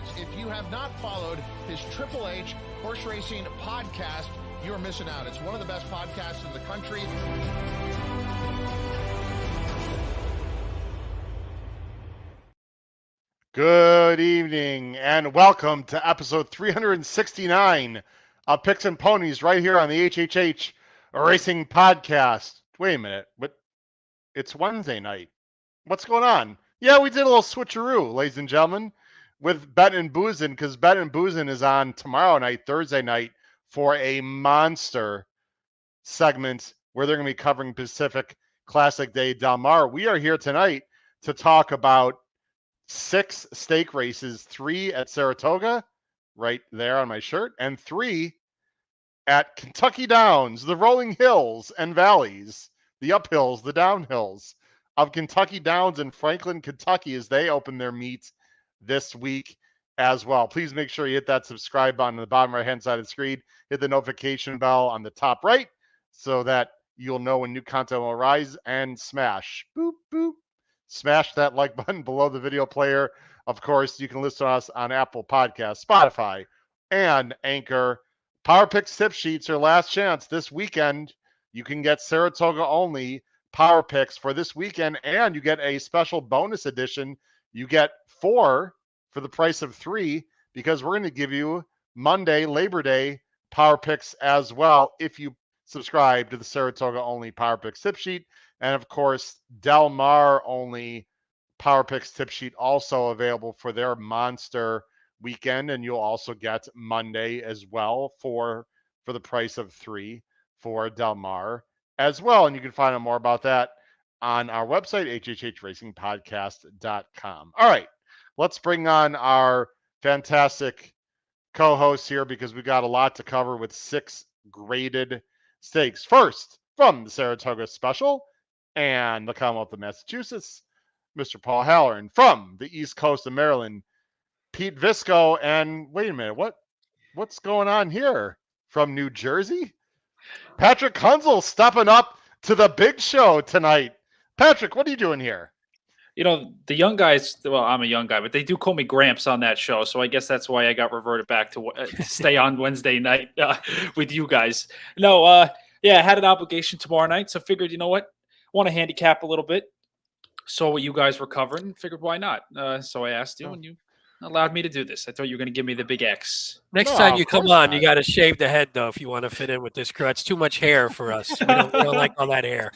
is. If you have not followed his Triple H horse racing podcast, you're missing out. It's one of the best podcasts in the country. Good evening and welcome to episode 369 of Picks and Ponies right here on the HHH Racing Podcast. Wait a minute, but it's Wednesday night. What's going on? Yeah, we did a little switcheroo, ladies and gentlemen, with Bet and Boozin', because Bet and Boozin' is on tomorrow night, Thursday night, for a monster segment where they're going to be covering Pacific Classic Day Del Mar. We are here tonight to talk about 6 stake races, 3 at Saratoga, right there on my shirt, and 3 at Kentucky Downs, the rolling hills and valleys, the uphills, the downhills of Kentucky Downs in Franklin, Kentucky, as they open their meet this week as well. Please make sure you hit that subscribe button on the bottom right-hand side of the screen. Hit the notification bell on the top right so that you'll know when new content will rise, and smash, boop, boop, smash that like button below the video player. Of course, you can listen to us on Apple Podcasts, Spotify, and Anchor. Power Picks tip sheets are last chance this weekend. You can get Saratoga only Power Picks for this weekend, and you get a special bonus edition. You get 4 for the price of 3, because we're going to give you Monday, Labor Day Power Picks as well if you subscribe to the Saratoga only Power Picks tip sheet. And of course, Del Mar only Power Picks tip sheet also available for their monster weekend. And you'll also get Monday as well for the price of 3 for Del Mar as well. And you can find out more about that on our website, hhhracingpodcast.com. All right, let's bring on our fantastic co-hosts here, because we got a lot to cover with 6 graded stakes. First, from the Saratoga Special and the Commonwealth of Massachusetts, Mr. Paul Halloran. From the East Coast of Maryland, Pete Visco. And wait a minute, what's going on here? From New Jersey, Patrick Hunzel stepping up to the big show tonight. Patrick, what are you doing here? You know, the young guys, well, I'm a young guy, but they do call me Gramps on that show. So I guess that's why I got reverted back to stay on Wednesday night with you guys. No, yeah, I had an obligation tomorrow night. So figured, you know what? I want to handicap a little bit. Saw what you guys were covering. Figured, why not? So I asked you, and you allowed me to do this. I thought you were going to give me the big X. Next time you come on, you got to shave the head, though, if you want to fit in with this crew. It's too much hair for us. We don't like all that hair.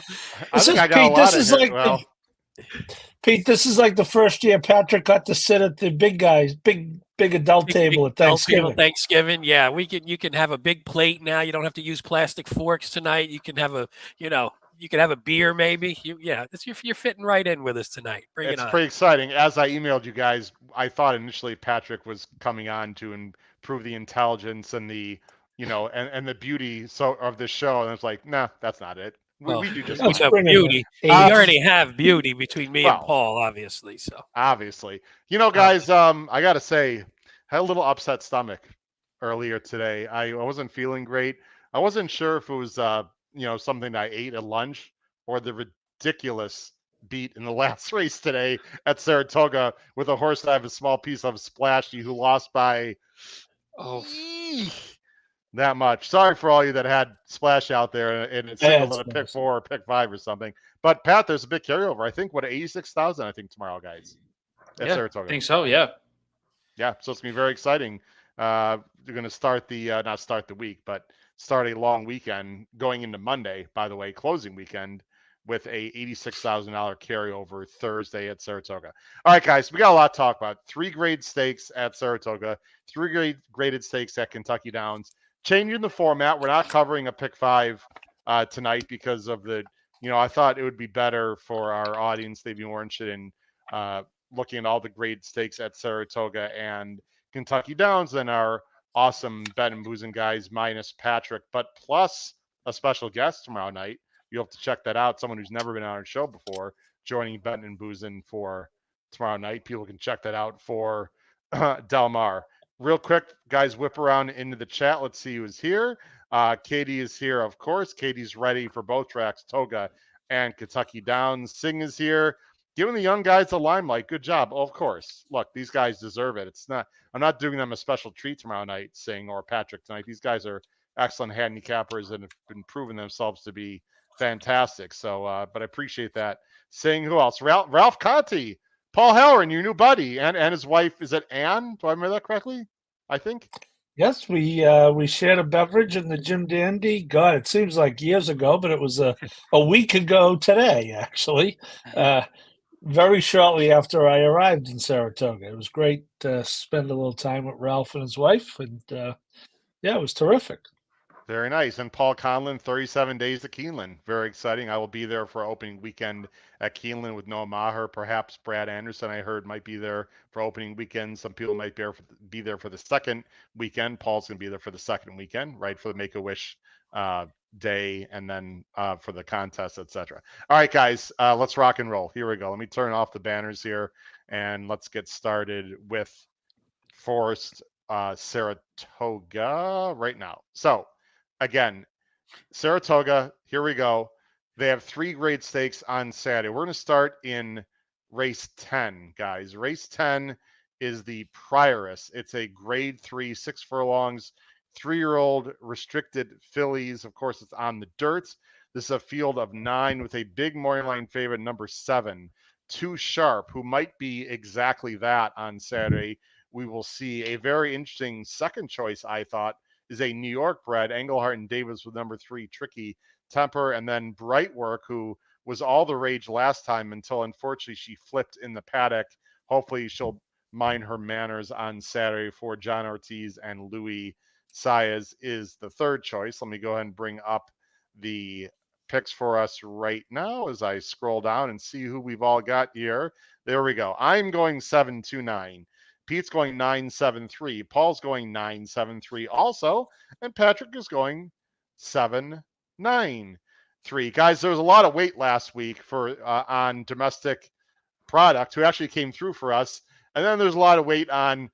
Pete, this is like the first year Patrick got to sit at the big adult table at Thanksgiving. Yeah, you can have a big plate now. You don't have to use plastic forks tonight. You can have a beer maybe. You're fitting right in with us tonight. Bring it on. It's pretty exciting. As I emailed you guys, I thought initially Patrick was coming on to improve the intelligence and the, and the beauty of this show, and it's like, nah, that's not it. We do just beauty. We already have beauty between me and Paul, obviously. So obviously, guys, I gotta say, I had a little upset stomach earlier today. I wasn't feeling great. I wasn't sure if it was something I ate at lunch or the ridiculous beat in the last race today at Saratoga with a horse that I have a small piece of, Splashy, who lost by that much. Sorry for all you that had Splash out there and it's single at a pick 4 or pick 5 or something. But Pat, there's a big carryover. I think 86,000. I think tomorrow, guys. At Saratoga. I think so. Yeah. Yeah. So it's gonna be very exciting. They're gonna start not start the week, but start a long weekend going into Monday. By the way, closing weekend with a $86,000 carryover Thursday at Saratoga. All right, guys, we got a lot to talk about. 3 grade stakes at Saratoga, 3 graded stakes at Kentucky Downs. Changing the format, we're not covering a pick 5 tonight because of the, I thought it would be better for our audience. They'd be more interested in looking at all the grade stakes at Saratoga and Kentucky Downs than our awesome Bet and Boozin' guys minus Patrick, but plus a special guest tomorrow night. You'll have to check that out. Someone who's never been on our show before joining Bet and Boozin' for tomorrow night. People can check that out for Del Mar. Real quick, guys, whip around into the chat. Let's see who's here. Katie is here, of course. Katie's ready for both tracks, Toga and Kentucky Downs. Singh is here. giving the young guys the limelight. Good job. Oh, of course. Look, these guys deserve it. I'm not doing them a special treat tomorrow night, Singh or Patrick tonight. These guys are excellent handicappers and have been proving themselves to be fantastic. So, but I appreciate that. Singh, who else? Ralph Conti, Paul Halloran, your new buddy, and his wife. Is it Ann? Do I remember that correctly? I think. Yes, we shared a beverage in the Jim Dandy. God, it seems like years ago, but it was a week ago today, actually. Very shortly after I arrived in Saratoga. It was great to spend a little time with Ralph and his wife, and yeah, it was terrific. Very nice. And Paul Conlon, 37 days at Keeneland. Very exciting. I will be there for opening weekend at Keeneland with Noah Maher. Perhaps Brad Anderson, I heard, might be there for opening weekend. Some people might be there for the second weekend. Paul's going to be there for the second weekend, right, for the Make-A-Wish day and then for the contest, etc. All right, guys, let's rock and roll. Here we go. Let me turn off the banners here, and let's get started with Forest Saratoga right now. So, again, Saratoga, here we go. They have 3 grade stakes on Saturday. We're going to start in race 10, guys. Race 10 is the Prioress. It's a grade 3, 6 furlongs, 3-year-old restricted fillies. Of course, it's on the dirt. This is a field of 9 with a big morning line favorite, number 7, Too Sharp, who might be exactly that on Saturday. We will see a very interesting second choice, I thought, is a New York bred, Engelhart and Davis with number 3, Tricky Temper, and then Bright Work, who was all the rage last time until unfortunately she flipped in the paddock. Hopefully she'll mind her manners on Saturday for John Ortiz and Louis Saez is the third choice. Let me go ahead and bring up the picks for us right now as I scroll down and see who we've all got here. There we go. I'm going 7-2-9. Pete's going 9-7-3. Paul's going 9-7-3 also. And Patrick is going 7-9-3. Guys, there was a lot of weight last week for on domestic product who actually came through for us. And then there's a lot of weight on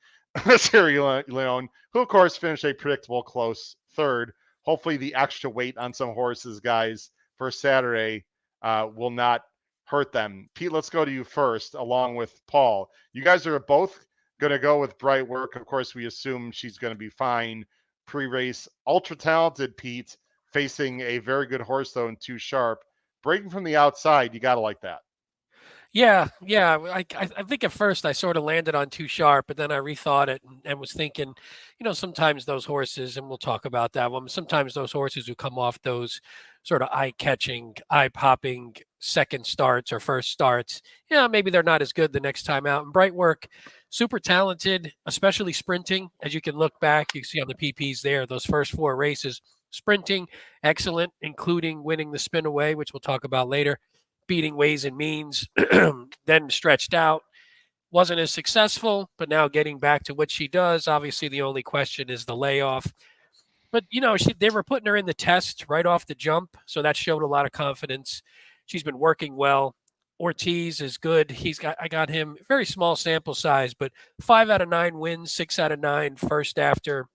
Sierra Leone, who, of course, finished a predictable close third. Hopefully the extra weight on some horses, guys, for Saturday will not hurt them. Pete, let's go to you first, along with Paul. You guys are both going to go with Bright Work. Of course, we assume she's going to be fine. Pre-race, ultra talented Pete, facing a very good horse, though, and Too Sharp. Breaking from the outside, you got to like that. Yeah. I think at first I sort of landed on Too Sharp, but then I rethought it and was thinking, sometimes those horses, and we'll talk about that one, sometimes those horses who come off those sort of eye-catching, eye-popping second starts or first starts, maybe they're not as good the next time out. And Bright Work, super talented, especially sprinting. As you can look back, you see on the PPs there, those first 4 races, sprinting, excellent, including winning the spin away, which we'll talk about later, beating Ways and Means, then stretched out. Wasn't as successful, but now getting back to what she does. Obviously, the only question is the layoff. But, they were putting her in the test right off the jump, so that showed a lot of confidence. She's been working well. Ortiz is good. I got him, very small sample size, but 5 out of 9 wins, 6 out of 9 first after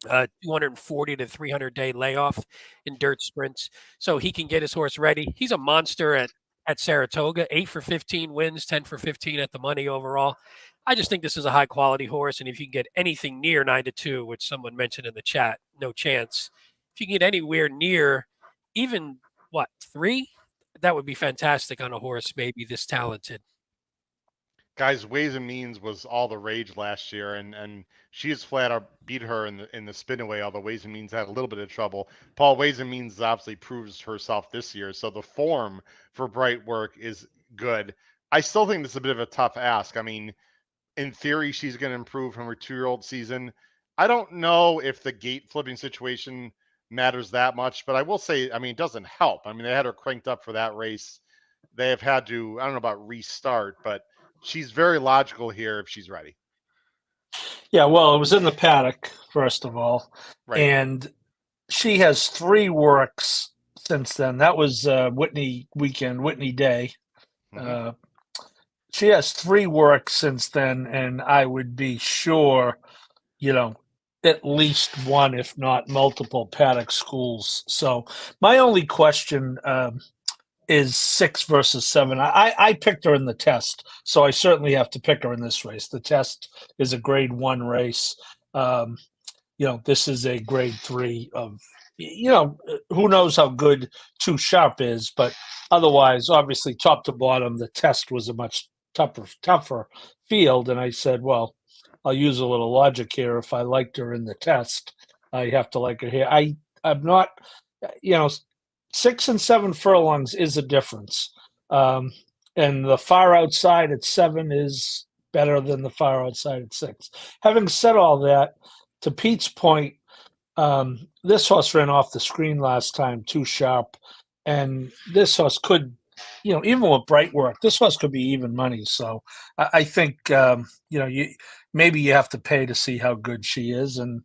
240 to 300 day layoff in dirt sprints. So he can get his horse ready. He's a monster at Saratoga, 8 for 15 wins, 10 for 15 at the money overall. I just think this is a high quality horse. And if you can get anything near 9-2, which someone mentioned in the chat, no chance. If you can get anywhere near even 3, that would be fantastic on a horse maybe this talented. Guys, Ways and Means was all the rage last year, and she has flat out beat her in the spin away, although Ways and Means had a little bit of trouble. Paul, Ways and Means obviously proves herself this year, so the form for Bright Work is good. I still think this is a bit of a tough ask. I mean, in theory, she's going to improve from her 2-year-old season. I don't know if the gate flipping situation matters that much, but I will say, I mean, it doesn't help. I mean, they had her cranked up for that race. They have had to, I don't know about restart, but she's very logical here if she's ready. Yeah, well, it was in the paddock, first of all. Right. And she has 3 works since then. That was Whitney weekend, Whitney Day. Mm-hmm. She has 3 works since then, and I would be sure, at least one, if not multiple paddock schools. So my only question, is 6 versus 7. I picked her in the test, so I certainly have to pick her in this race. The test is a grade 1 race. This is a grade 3 of, who knows how good Too Sharp is, but otherwise, obviously, top to bottom, the test was a much tougher field. And I said, well, I'll use a little logic here. If I liked her in the test, I have to like her here. I'm not, 6 and 7 furlongs is a difference. And the far outside at 7 is better than the far outside at 6. Having said all that, to Pete's point, this horse ran off the screen last time, Too Sharp. And this horse could, even with bright work, this horse could be even money. So I think, maybe you have to pay to see how good she is. And,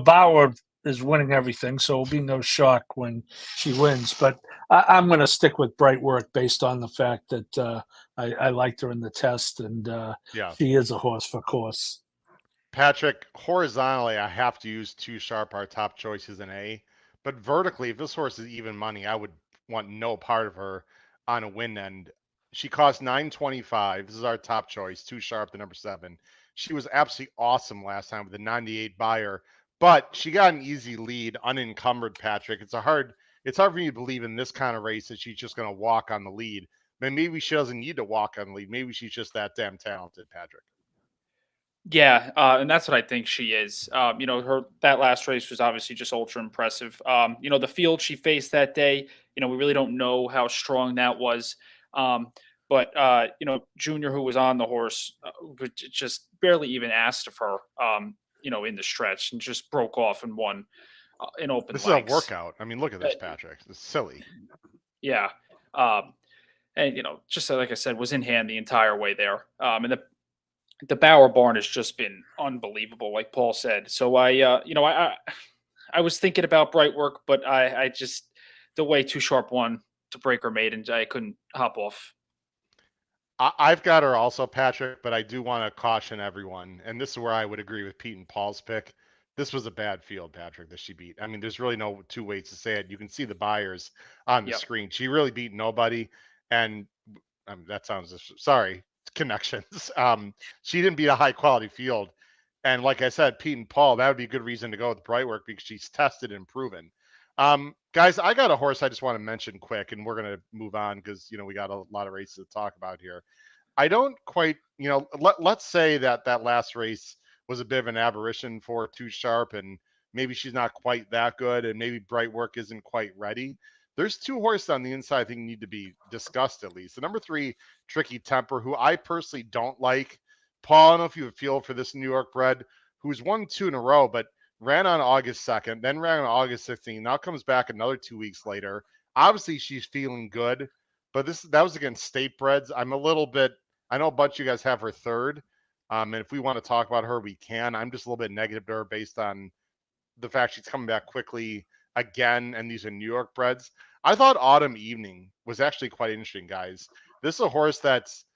Bauer is winning everything, so it'll be no shock when she wins. But I'm going to stick with bright work based on the fact that I liked her in the test, and she is a horse for course. Patrick, horizontally, I have to use Too Sharp, our top choice is an A. But vertically, if this horse is even money, I would want no part of her on a win end. She cost $9.25. This is our top choice, Too Sharp, the number 7. She was absolutely awesome last time with the 98 buyer, but she got an easy lead, unencumbered, Patrick. It's hard for me to believe in this kind of race that she's just going to walk on the lead. But maybe she doesn't need to walk on the lead. Maybe she's just that damn talented, Patrick. Yeah, and that's what I think she is. That last race was obviously just ultra impressive. The field she faced that day, we really don't know how strong that was. But Junior, who was on the horse, just barely even asked of her, in the stretch, and just broke off and won in open This legs. is a workout. I mean, look at this, Patrick. It's silly. Yeah. And, just like I said, was in hand the entire way there. And the Bauer barn has just been unbelievable, like Paul said. So I was thinking about bright work, but I just, the way Too Sharp won to break her maiden, I couldn't hop off. I've got her also, Patrick, but I do want to caution everyone, and this is where I would agree with Pete and Paul's pick. This was a bad field, Patrick, that she beat. I mean, there's really no two ways to say it. You can see the buyers on the screen. She really beat nobody, and that sounds sorry, connections. She didn't beat a high quality field, and like I said, Pete and Paul, that would be a good reason to go with Brightwork because she's tested and proven. Guys, I got a horse I just want to mention quick, and we're going to move on because, we got a lot of races to talk about here. I don't quite, let's say that last race was a bit of an aberration for Too Sharp, and maybe she's not quite that good, and maybe Bright Work isn't quite ready. There's 2 horses on the inside I think need to be discussed at least. The number 3, Tricky Temper, who I personally don't like. Paul, I don't know if you have a feel for this New York bred, who's won 2 in a row, but ran on August 2nd, then ran on August 16th, now comes back another 2 weeks later. Obviously, she's feeling good, but that was against state breds. I'm a little bit, I know a bunch of you guys have her 3rd, and if we want to talk about her, we can. I'm just a little bit negative to her based on the fact she's coming back quickly again, and these are New York breds. I thought Autumn Evening was actually quite interesting, guys. This is a horse that's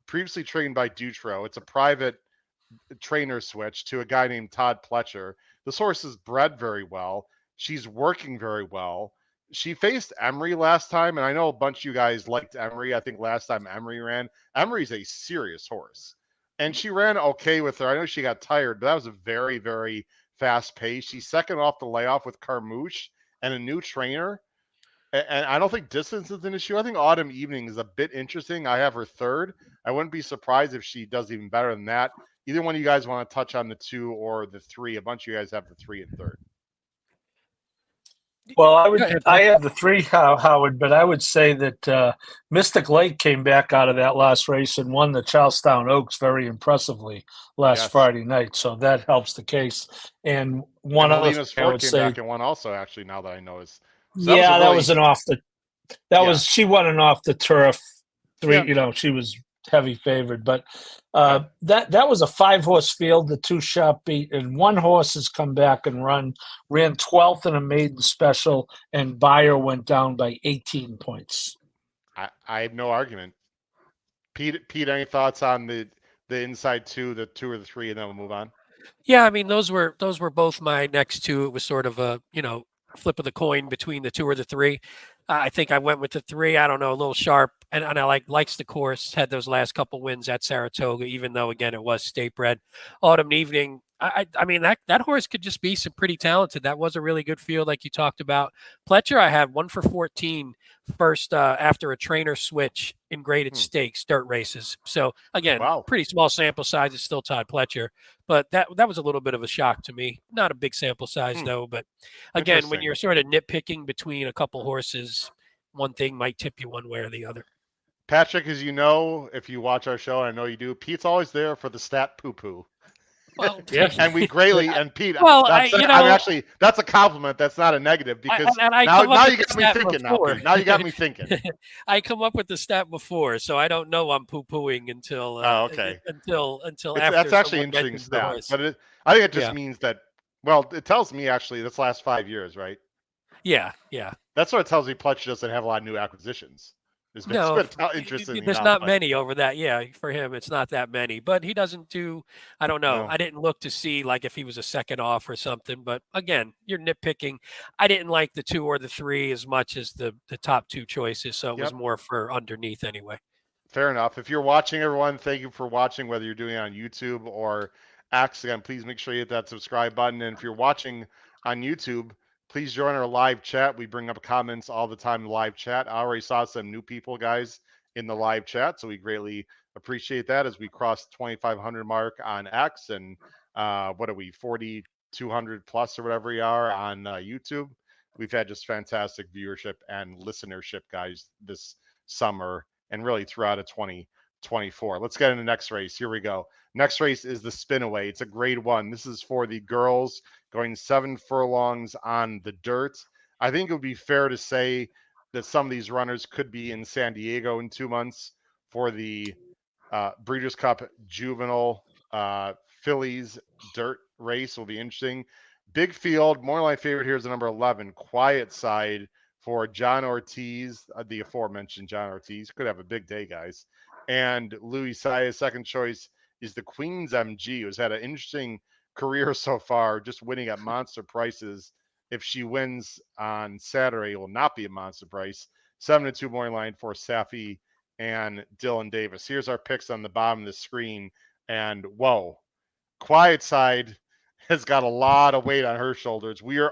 previously trained by Dutro. It's a private trainer switch to a guy named Todd Pletcher. This horse is bred very well. She's working very well. She faced Emery last time, and I know a bunch of you guys liked Emery. I think last time Emery ran, Emery's a serious horse. And she ran okay with her. I know she got tired, but that was a very, very fast pace. She's second off the layoff with Carmouche and a new trainer. And I don't think distance is an issue. I think Autumn Evening is a bit interesting. I have her 3rd. I wouldn't be surprised if she does even better than that. Either one of you guys want to touch on the 2 or the 3? A bunch of you guys have the 3 and 3rd. Well, I have the 3, Howard, but I would say that Mystic Lake came back out of that last race and won the Charlestown Oaks very impressively last Friday night. So that helps the case. And one other thing I would say, back and won also, actually, now that I noticed. So that was an off the. She won an off the turf 3. She was heavy favored, but that was a 5-horse field. The Too Sharp beat, and 1 horse has come back and ran 12th in a maiden special, and Bayer went down by 18 points. I have no argument. Pete, any thoughts on the inside 2, the 2 or the 3, and then we'll move on? Yeah, I mean those were both my next 2. It was sort of a flip of the coin between the 2 or the 3. I think I went with the 3. I don't know, a little sharp, and I likes the course. Had those last couple wins at Saratoga, even though again it was state bred. Autumn Evening. I mean that horse could just be some pretty talented. That was a really good field, like you talked about. Pletcher, I had 1 for 14 first after a trainer switch in graded stakes dirt races. So again, pretty small sample size. It's still Todd Pletcher, but that was a little bit of a shock to me. Not a big sample size though, but again, when you're sort of nitpicking between a couple horses, one thing might tip you one way or the other. Patrick, as you know, if you watch our show, and I know you do, Pete's always there for the stat poo-poo. Well, yeah, and we greatly and Pete. Well, actually, that's a compliment. That's not a negative because now you got me thinking. Now you got me thinking. I come up with the stat before, so I don't know I'm poo-pooing until okay. Until after. That's actually an interesting stat, but I think it just means that. Well, it tells me actually this last 5 years, right? Yeah. That's what it tells me. Pletcher doesn't have a lot of new acquisitions. There's not many over that. Yeah, for him, it's not that many. But he doesn't do. I don't know. No. I didn't look to see like if he was a second off or something. But again, you're nitpicking. I didn't like the 2 or the 3 as much as the top 2 choices. So it was more for underneath anyway. Fair enough. If you're watching, everyone, thank you for watching. Whether you're doing it on YouTube or X, again, please make sure you hit that subscribe button. And if you're watching on YouTube, please join our live chat. We bring up comments all the time in live chat. I already saw some new people, guys, in the live chat, so we greatly appreciate that as we cross 2,500 mark on X and what are we, 4,200 plus or whatever we are on YouTube. We've had just fantastic viewership and listenership, guys, this summer and really throughout 2024. Let's get into the next race. Here we go. Next race is the Spinaway. It's a grade 1. This is for the girls going 7 furlongs on the dirt. I think it would be fair to say that some of these runners could be in San Diego in 2 months for the Breeders' Cup Juvenile Fillies Dirt race. Will be interesting. Big field. More my favorite here is the number 11, Quiet Side, for John Ortiz, the aforementioned John Ortiz. Could have a big day, guys. And Louis Saez, second choice, is the Queen's MG, who's had an interesting career so far, just winning at monster prices. If she wins on Saturday, it will not be a monster price. 7-2 morning line for Safi and Dylan Davis. Here's our picks on the bottom of the screen. And whoa, Quiet Side has got a lot of weight on her shoulders. We are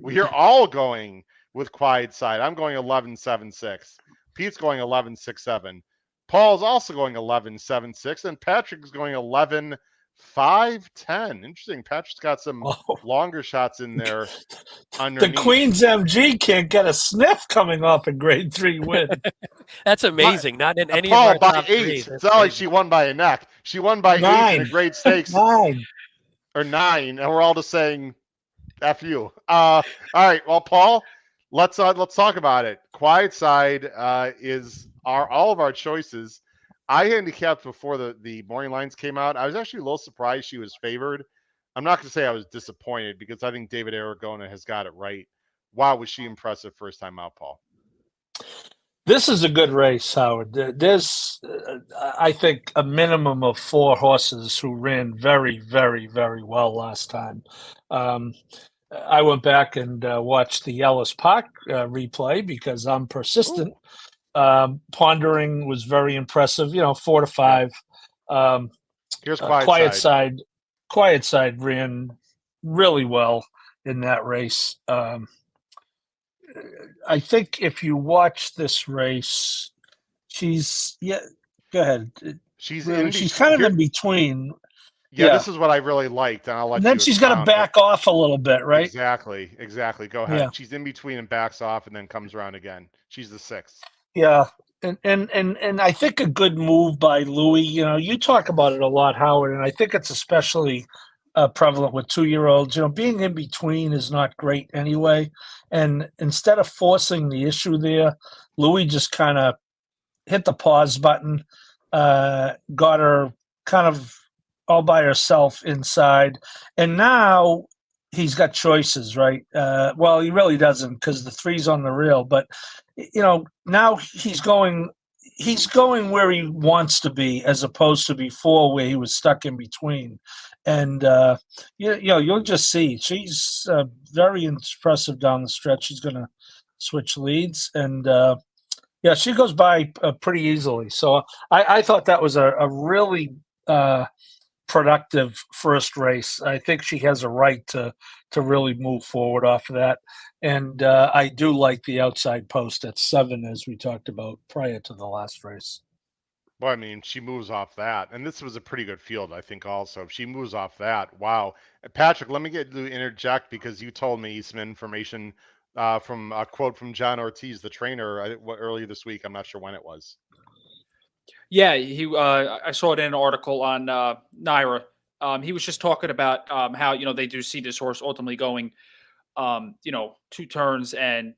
we are all going with Quiet Side. I'm going 11-7-6. Pete's going 11-6-7. Paul's also going 11-7-6, and Patrick is going 11-5-10. Interesting. Patrick's got some longer shots in there. Underneath. The Queen's MG can't get a sniff coming off a grade 3 win. That's amazing. Not in any Paul, of our top 8. It's not like she won by a neck. She won by 8 in a grade stakes. 9. Or 9, and we're all just saying F you. All right. Well, Paul, let's talk about it. Quiet Side are all of our choices. I handicapped before the morning lines came out. I was actually a little surprised she was favored. I'm not going to say I was disappointed because I think David Aragona has got it right. Wow, was she impressive first time out, Paul? This is a good race, Howard. There's, I think, a minimum of 4 horses who ran very, very, very well last time. I went back and watched the Ellis Park replay because I'm persistent. Pondering was very impressive, 4 to 5. Here's Quiet Side. Quiet Side ran really well in that race. I think if you watch this race, go ahead. She's kind of in between. Yeah, this is what I really liked, and I'll let you. And then she's got to back off a little bit, right? Exactly. Go ahead. Yeah. She's in between and backs off, and then comes around again. She's the 6th. Yeah, and I think a good move by Louis. You talk about it a lot, Howard, and I think it's especially prevalent with 2-year-olds. Being in between is not great anyway. And instead of forcing the issue there, Louis just kind of hit the pause button, got her kind of all by herself inside. And now he's got choices, right? Well, he really doesn't because the 3's on the reel. But, now he's going where he wants to be as opposed to before where he was stuck in between. And you'll just see she's very impressive down the stretch. She's going to switch leads, and she goes by pretty easily. So I thought that was a really productive first race. I think she has a right to really move forward off of that. And I do like the outside post at 7, as we talked about prior to the last race. Well, I mean, she moves off that, and this was a pretty good field, I think. Also, if she moves off that, wow. Patrick, let me get you to interject because you told me some information from a quote from John Ortiz, the trainer, earlier this week. I'm not sure when it was. Yeah, he. I saw it in an article on Naira. He was just talking about how they do see this horse ultimately going, 2 turns, and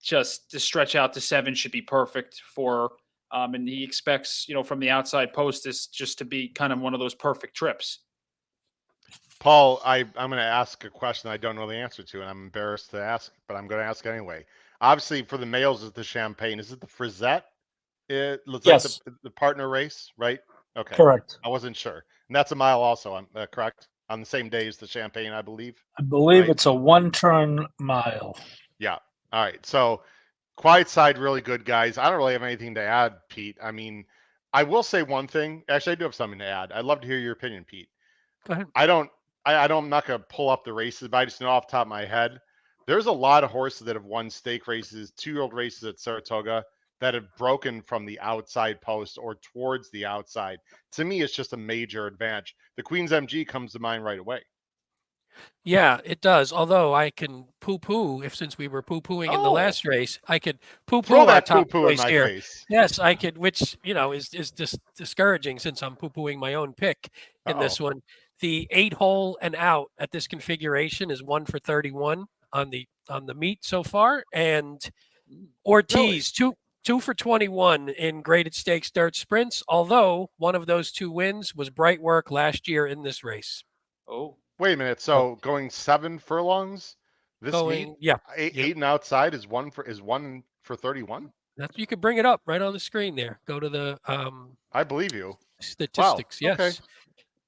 just to stretch out to 7 should be perfect for. And he expects from the outside post this just to be kind of one of those perfect trips. Paul, I'm going to ask a question I don't know the answer to, and I'm embarrassed to ask, but I'm going to ask anyway. Obviously, for the males, it's the Champagne. Is it the Frisette? It looks Yes. like the partner race, right? Okay. Correct. I wasn't sure. And that's a mile also, correct? On the same day as the Champagne, I believe. I believe right? it's a 1-turn mile. Yeah. All right. So Quiet Side, really good, guys. I don't really have anything to add, Pete. I mean, I will say one thing. Actually, I do have something to add. I'd love to hear your opinion, Pete. Go ahead. I'm not going to pull up the races, but I just know off the top of my head, there's a lot of horses that have won stake races, 2-year-old races at Saratoga that have broken from the outside post or towards the outside. To me, it's just a major advantage. The Queen's MG comes to mind right away. Yeah, it does. Although I can poo-poo, since we were poo-pooing in the last race, I could poo-poo Throw our that top poo-poo in choice my here. face. Yes, I could, which is discouraging since I'm poo-pooing my own pick in this one. The 8-hole and out at this configuration is 1 for 31 on the meet so far, and Ortiz 2 for 21 in graded stakes dirt sprints. Although one of those 2 wins was Bright Work last year in this race. Oh. Wait a minute. So going 7 furlongs this meet? Yeah. 8 and outside is 1 for 31? You could bring it up right on the screen there. Go to the I believe you. statistics. Wow. Yes. Okay.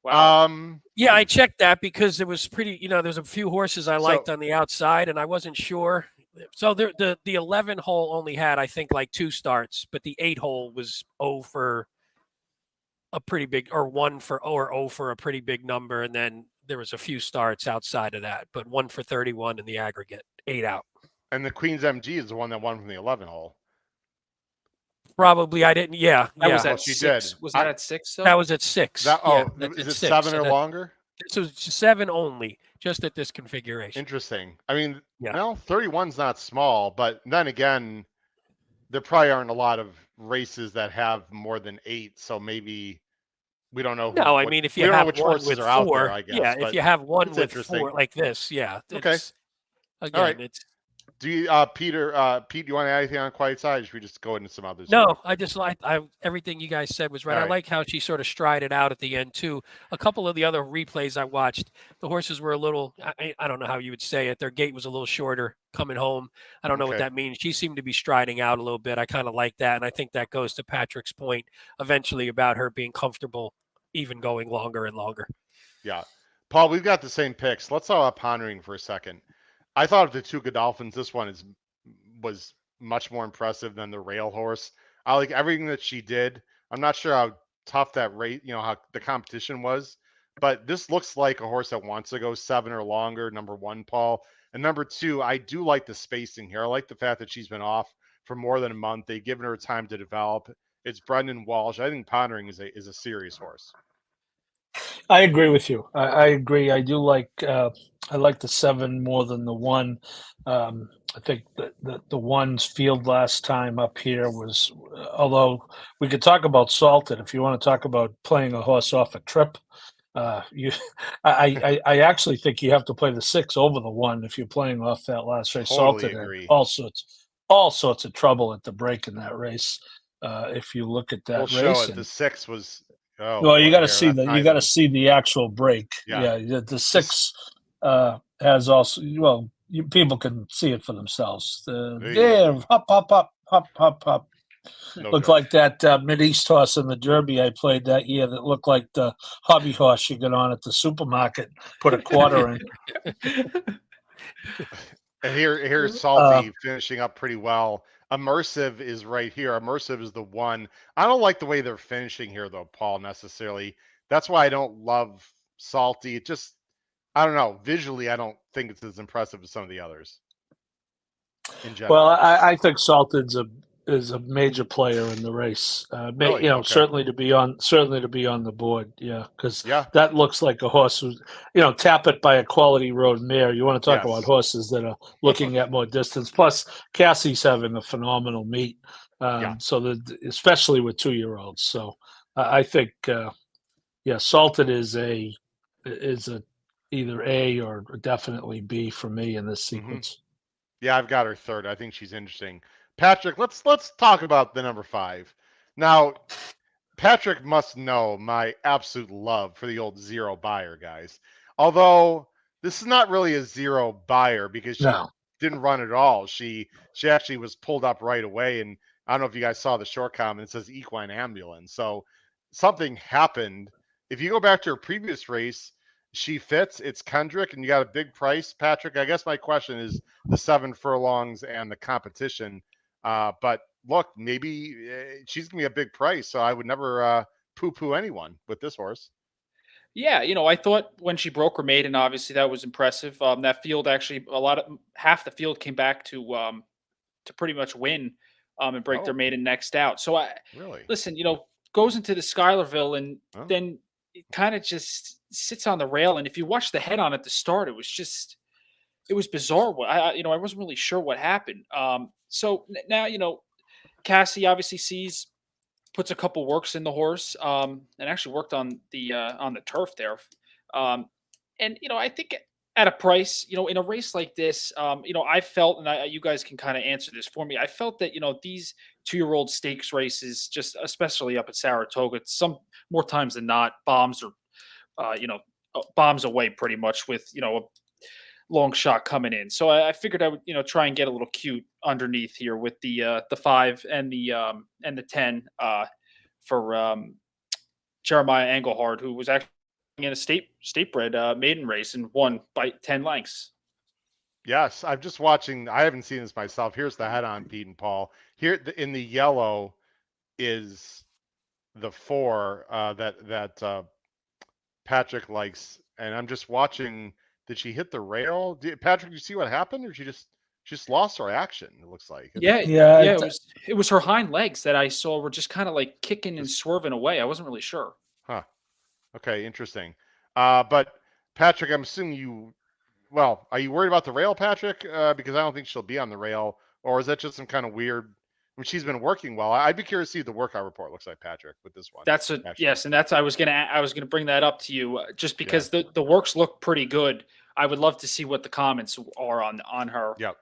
Wow. Yeah, I checked that because it was pretty. There's a few horses I liked on the outside, and I wasn't sure. So the 11 hole only had, I think, like 2 starts, but the 8 hole was 0 for a pretty big, or 1 for, or 0 for a pretty big number, and then there was a few starts outside of that, but 1 for 31 in the aggregate, 8 out. And the Queen's MG is the one that won from the 11 hole. Probably I didn't. Yeah. That was Well, at she 6. did. Was that at 6? Though? That was at 6. Is it 7 or longer? This was 7 only, just at this configuration. Interesting. I mean, 31's not small, but then again, there probably aren't a lot of races that have more than 8, so maybe we don't know. No, I mean, if you have which one horses with are out 4, there, I guess. if you have one with interesting. 4 like this, Okay. Again, right. it's. Do you, Pete, you want to add anything on Quiet Side? Or should we just go into some others? No, I just like everything you guys said was right. All I like how she sort of strided out at the end too. A couple of the other replays I watched, the horses were a little. I don't know how you would say it. Their gait was a little shorter coming home. I don't know what that means. She seemed to be striding out a little bit. I kind of like that, and I think that goes to Patrick's point eventually about her being comfortable, even going longer and longer. Yeah, Paul, we've got the same picks. Let's talk about pondering for a second. I thought of the 2 Godolphins. This one was much more impressive than the rail horse. I like everything that she did. I'm not sure how tough that rate, how the competition was, but this looks like a horse that wants to go 7 or longer. Number 1, Paul, and number 2, I do like the spacing here. I like the fact that she's been off for more than a month. They've given her time to develop. It's Brendan Walsh. I think pondering is a serious horse. I agree with you. I agree. I do like. I like the 7 more than the 1. I think that the 1's field last time up here was. Although we could talk about Salted if you want to talk about playing a horse off a trip. I actually think you have to play the 6 over the 1 if you're playing off that last race. Totally Salted agree. all sorts of trouble at the break in that race. If you look at that race, show it. The 6 was. Oh, well, you got to see see the actual break. Yeah, the 6 has also. Well, people can see it for themselves. There, hop, hop, hop, hop, hop, hop. No Looked joke. like that Mid-East horse in the Derby I played that year that looked like the hobby horse you get on at the supermarket, put a quarter in. And here's Salty finishing up pretty well. Immersive is right here. Immersive is the one. I don't like the way they're finishing here, though, Paul, necessarily. That's why I don't love Salty. It just, I don't know. Visually, I don't think it's as impressive as some of the others in general. Well, I think Salted's is a major player in the race. Really? Okay. Certainly to be on the board. Yeah, because Yeah. that looks like a horse who's, tap it by a quality road mare. You want to talk Yes. about horses that are looking at more distance. Plus, Cassie's having a phenomenal meet. Yeah. So that especially with 2-year-olds. So I think, Salted is a either A or definitely B for me in this sequence. Yeah, I've got her third. I think she's interesting. Patrick, let's talk about the number 5. Now, Patrick must know my absolute love for the old zero buyer, guys. Although this is not really a zero buyer because she didn't run at all. She actually was pulled up right away, and I don't know if you guys saw the short comment. It says equine ambulance. So something happened. If you go back to her previous race, she fits. It's Kendrick, and you got a big price, Patrick. I guess my question is the 7 furlongs and the competition. But look, maybe she's going to be a big price, so I would never poo-poo anyone with this horse. Yeah, I thought when she broke her maiden, obviously that was impressive. That field actually, half the field came back to pretty much win and break their maiden next out. So listen, goes into the Schuylerville and then it kind of just sits on the rail. And if you watch the head on at the start, it was bizarre. I wasn't really sure what happened. So now, Cassie obviously puts a couple works in the horse, and actually worked on the turf there. And I think at a price, in a race like this, I felt, and you guys can kind of answer this for me. I felt that these 2-year-old stakes races, just especially up at Saratoga, some more times than not, bombs away pretty much with a long shot coming in. So I figured I would try and get a little cute underneath here with the 5 and the 10 for Jeremiah Engelhard, who was actually in a state bred maiden race and won by 10 lengths. Yes, I'm just watching. I haven't seen this myself. Here's the head on Pete and Paul. Here in the yellow is the 4 that Patrick likes, and I'm just watching. Did she hit the rail? Patrick, you see what happened, or she just lost her action? It looks like. It was her hind legs that I saw were just kind of like kicking and swerving away. I wasn't really sure. Huh. Okay, interesting. But Patrick, I'm assuming are you worried about the rail, Patrick? Because I don't think she'll be on the rail, or is that just some kind of weird? I mean, she's been working well. I'd be curious to see what the workout report looks like, Patrick, with this one. Yes, and I was gonna bring that up to you just because the works look pretty good. I would love to see what the comments are on her. Yep.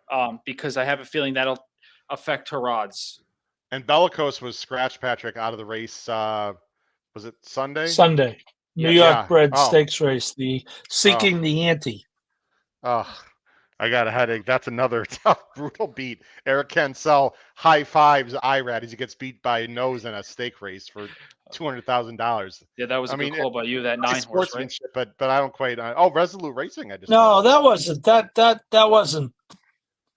Because I have a feeling that'll affect her odds. And Bellicose was scratched, Patrick, out of the race. Was it Sunday? Sunday. New York bred stakes race, the Seeking the Ante. Oh, I got a headache. That's another tough, brutal beat. Eric Cancel high fives Irad as he gets beat by nose in a stake race for $200,000. Yeah, that was a good call by you. That 9 horse, right? But I don't quite. Resolute Racing. That wasn't that wasn't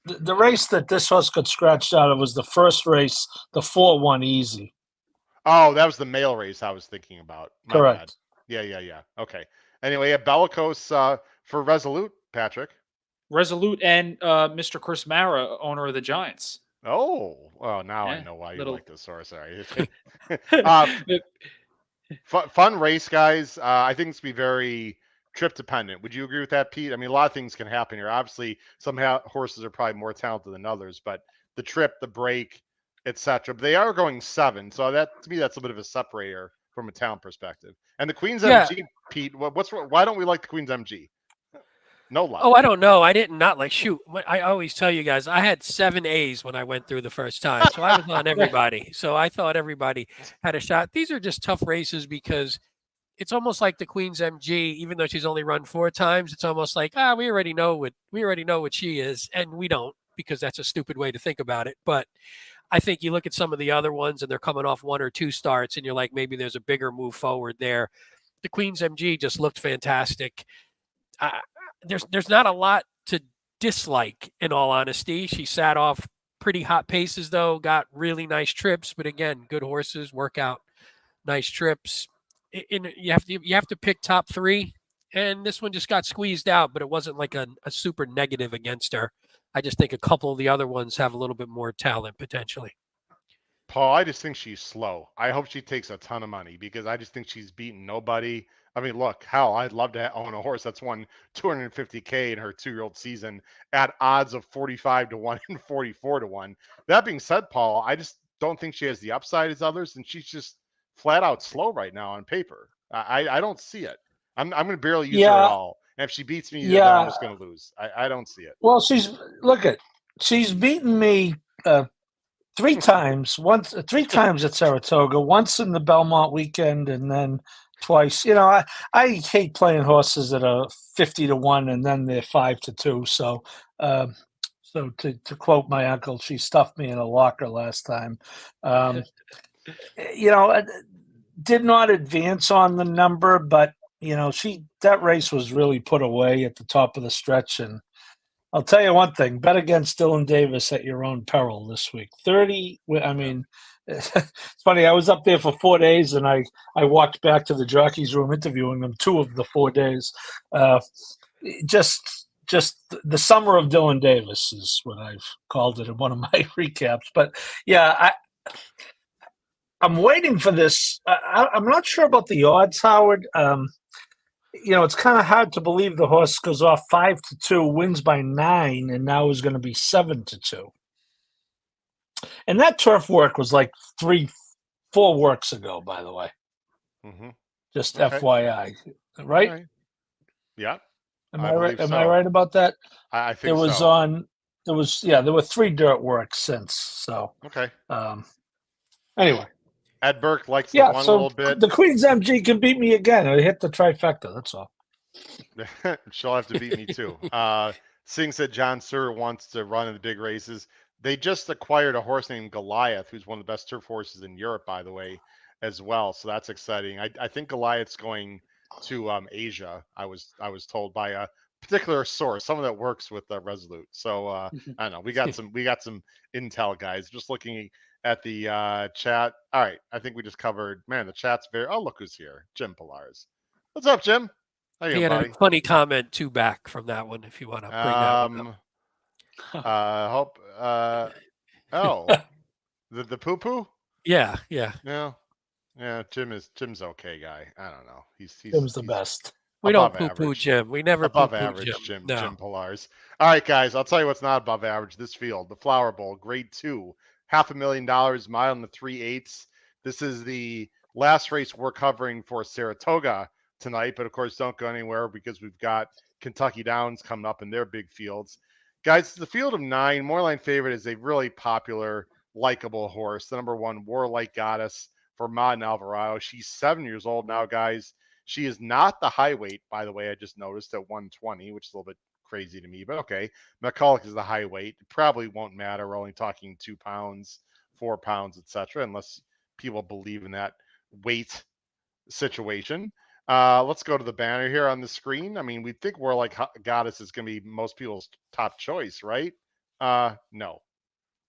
the race that this horse got scratched out of. Was the first race, the 4-1 easy. Oh, that was the male race I was thinking about. Correct. Bad. Yeah. Okay. Anyway, Bellicose for Resolute, Patrick. Resolute and Mr. Chris Mara, owner of the Giants. Oh, well, now I know why you like this horse. Sorry. Fun race, guys. I think it's be very trip dependent. Would you agree with that, Pete? I mean, a lot of things can happen here. Obviously, some horses are probably more talented than others, but the trip, the break, etc. But they are going 7, so that to me that's a bit of a separator from a talent perspective. And the Queen's MG, Pete. Why don't we like the Queen's MG? No love. Oh, I don't know. I didn't shoot. I always tell you guys, I had 7 A's when I went through the first time. So I was on everybody. So I thought everybody had a shot. These are just tough races because it's almost like the Queen's MG, even though she's only run 4 times, it's almost like, we already know what she is. And we don't, because that's a stupid way to think about it. But I think you look at some of the other ones and they're coming off 1 or 2 starts, and you're like, maybe there's a bigger move forward there. The Queen's MG just looked fantastic. There's not a lot to dislike, in all honesty. She sat off pretty hot paces, though, got really nice trips, but again, good horses work out nice trips. You have to pick top 3, and this one just got squeezed out, but it wasn't like a super negative against her. I just think a couple of the other ones have a little bit more talent potentially. Paul, I just think she's slow. I hope she takes a ton of money because I just think she's beaten nobody. I mean, look, hell, I'd love to own a horse that's won $250K in her 2-year-old season at odds of 45 to 1 and 44 to 1. That being said, Paul, I just don't think she has the upside as others, and she's just flat out slow right now on paper. I don't see it. I'm going to barely use her at all. And if she beats me, then I'm just going to lose. I don't see it. Well, she's beaten me 3 times. Three times at Saratoga. Once in the Belmont weekend, and then twice. I hate playing horses that are 50 to 1 and then they're 5 to 2. So, to quote my uncle, she stuffed me in a locker last time. Did not advance on the number, but that race was really put away at the top of the stretch. And I'll tell you one thing: bet against Dylan Davis at your own peril this week. 30. I mean, it's funny. I was up there for 4 days, and I walked back to the jockeys' room interviewing them 2 of the 4 days. Just the summer of Dylan Davis is what I've called it in one of my recaps. But yeah, I'm waiting for this. I'm not sure about the odds, Howard. It's kind of hard to believe the horse goes off 5 to 2, wins by 9, and now is going to be 7 to 2. And that turf work was like 3-4 works ago, by the way. Mm-hmm. Just okay. FYI, right? Okay. Yeah. Am I right? Am I right about that? I think it was so. There were 3 dirt works since. So okay. Anyway. Ed Burke likes the one a little bit. The Queen's MG can beat me again. I hit the trifecta. That's all. She'll have to beat me too. Singh said John Suhr wants to run in the big races. They just acquired a horse named Goliath, who's one of the best turf horses in Europe, by the way, as well. So that's exciting. I think Goliath's going to Asia. I was told by a particular source, someone that works with Resolute. So I don't know. We got some intel, guys. Just looking at the chat. All right, I think we just covered. Man, the chat's very. Oh, look who's here, Jim Pillars. What's up, Jim? How you he had buddy? a funny comment too back from that one. If you want to bring that one up. Hope. The poo poo. Yeah. Jim's okay guy. I don't know. He's the best. We don't poo-poo Jim. We never above poo-poo average Jim. Jim Pillars. All right, guys. I'll tell you what's not above average. This field, the Flower Bowl, Grade 2, $500,000, mile and 3/8. This is the last race we're covering for Saratoga tonight. But of course, don't go anywhere because we've got Kentucky Downs coming up in their big fields. Guys, the field of 9, Moorline Favorite is a really popular, likable horse. The number 1, Warlike Goddess for Modern Alvarado. She's 7 years old now, guys. She is not the high weight, by the way. I just noticed at 120, which is a little bit crazy to me, but okay. McCulloch is the high weight. It probably won't matter. We're only talking 2 pounds, 4 pounds, etc., unless people believe in that weight situation. Let's go to the banner here on the screen. I mean, we think Warlike Goddess is going to be most people's top choice, right? No.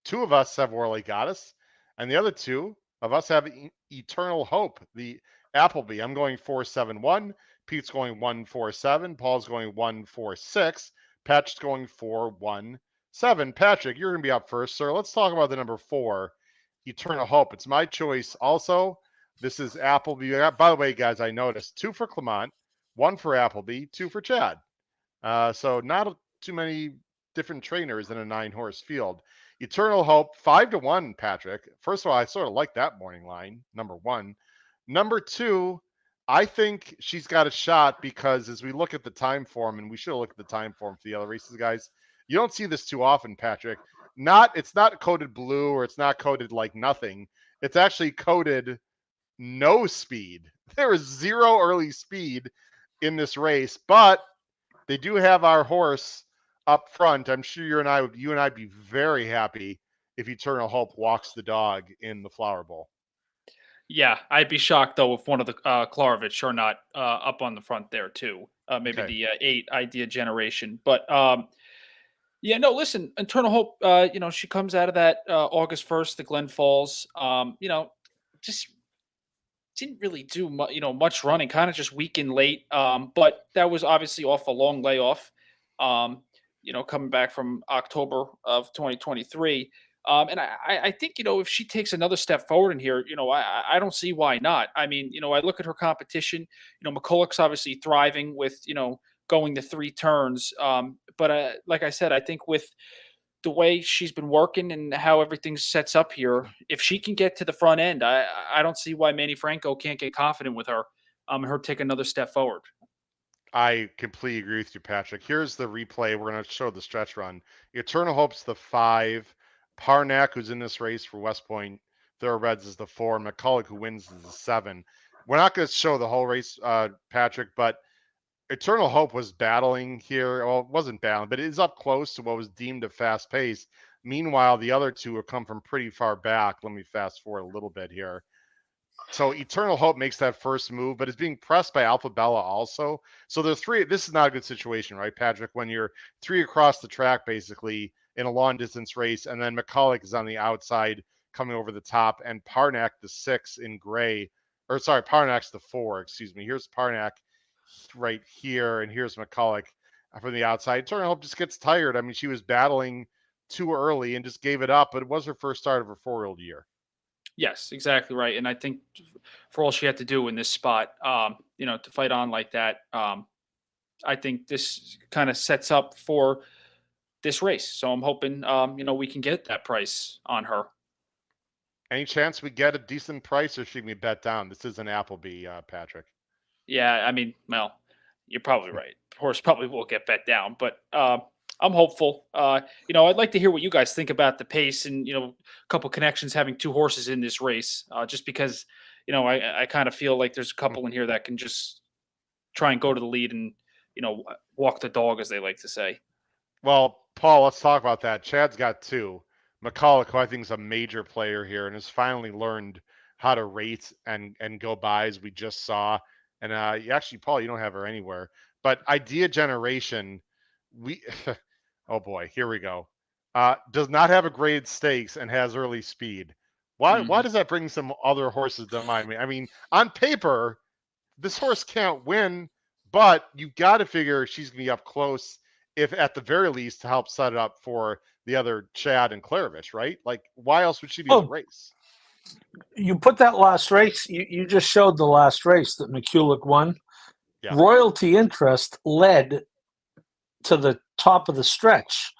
2 of us have Warlike Goddess, and the other 2 of us have Eternal Hope, the Appleby. I'm going 4-7-1. Pete's going 1-4-7. Paul's going 1-4-6. Patrick's going 4-1-7. Patrick, you're going to be up first, sir. Let's talk about the number 4, Eternal Hope. It's my choice also. This is Appleby. By the way, guys, I noticed 2 for Clement, 1 for Appleby, 2 for Chad. So not too many different trainers in a 9-horse field. Eternal Hope, 5-1, Patrick. First of all, I sort of like that morning line, number 1. Number 2, I think she's got a shot because as we look at the time form, and we should look at the time form for the other races, guys, you don't see this too often, Patrick. It's not coded blue or it's not coded like nothing. It's actually coded no speed. There is 0 early speed in this race, but they do have our horse up front. I'm sure you and I'd be very happy if Eternal Hope walks the dog in the Flower Bowl. Yeah, I'd be shocked though if one of the Klarovich are not up on the front there too. Maybe Okay. the 8 Idea Generation, but yeah, no. Listen, Eternal Hope. She comes out of that August 1st, the Glen Falls. Just didn't really do much running, kind of just weak and late. But that was obviously off a long layoff. Coming back from October of 2023. And I think if she takes another step forward in here, I don't see why not. I mean, I look at her competition. McCulloch's obviously thriving with going the 3 turns. But like I said, I think with the way she's been working and how everything sets up here, if she can get to the front end, I don't see why Manny Franco can't get confident with her, and her take another step forward. I completely agree with you, Patrick. Here's the replay. We're going to show the stretch run. Eternal Hope's the 5. Parnak, who's in this race for West Point Thoroughbreds, is the 4. McCulloch, who wins, is the 7. We're not going to show the whole race, Patrick, but Eternal Hope was battling here. Well, it wasn't battling, but it is up close to what was deemed a fast pace. Meanwhile, the other two have come from pretty far back. Let me fast forward a little bit here. So Eternal Hope makes that first move, but is being pressed by Alpha Bella also. So there's 3. This is not a good situation, right, Patrick? When you're 3 across the track, basically, in a long distance race, and then McCulloch is on the outside coming over the top, and Parnak, the 6 in gray, or sorry, Parnak's the 4, excuse me. Here's Parnak right here, and here's McCulloch from the outside. Eternal Hope just gets tired. I mean, she was battling too early and just gave it up, but it was her first start of her 4-year-old year. Yes, exactly right. And I think for all she had to do in this spot, to fight on like that, I think this kind of sets up for this race. So I'm hoping, we can get that price on her. Any chance we get a decent price, or should we bet down? This is an Appleby, Patrick. Yeah, I mean, well, you're probably right. Horse probably will get bet down, but I'm hopeful. I'd like to hear what you guys think about the pace and a couple connections having 2 horses in this race. Just because I kind of feel like there's a couple in here that can just try and go to the lead and walk the dog, as they like to say. Well, Paul, let's talk about that. Chad's got 2. McCulloch, who I think is a major player here and has finally learned how to rate and go by, as we just saw. And actually, Paul, you don't have her anywhere. But Idea Generation, oh boy, here we go. Does not have a graded stakes and has early speed. Why does that bring some other horses to mind? I mean, on paper, this horse can't win, but you got to figure she's going to be up close, if at the very least, to help set it up for the other Chad and Klarovich, right? Like, why else would she be in the race? You put that last race, you just showed the last race that McCulloch won. Yeah. Royalty Interest led to the top of the stretch.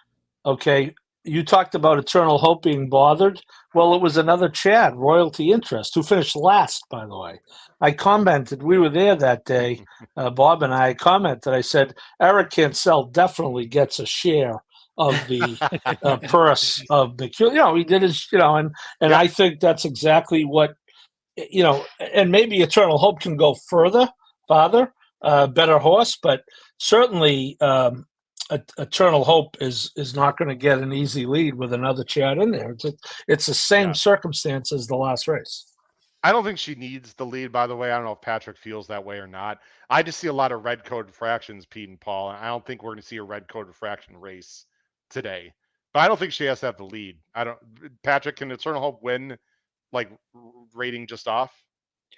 Okay. You talked about Eternal Hope being bothered. Well, it was another Chad, Royalty Interest, who finished last, by the way. I commented, we were there that day, Bob and I commented, I said, Eric Cancel definitely gets a share of the purse of McCulloch. He did his, and yeah. I think that's exactly what, and maybe Eternal Hope can go farther, better horse, but certainly Eternal Hope is not going to get an easy lead with another Chad in there. It's the same circumstance as the last race. I don't think she needs the lead, by the way. I don't know if Patrick feels that way or not. I just see a lot of red code fractions, Pete and Paul. And I don't think we're going to see a red code fraction race today. But I don't think she has to have the lead. Patrick, can Eternal Hope win, like, rating just off,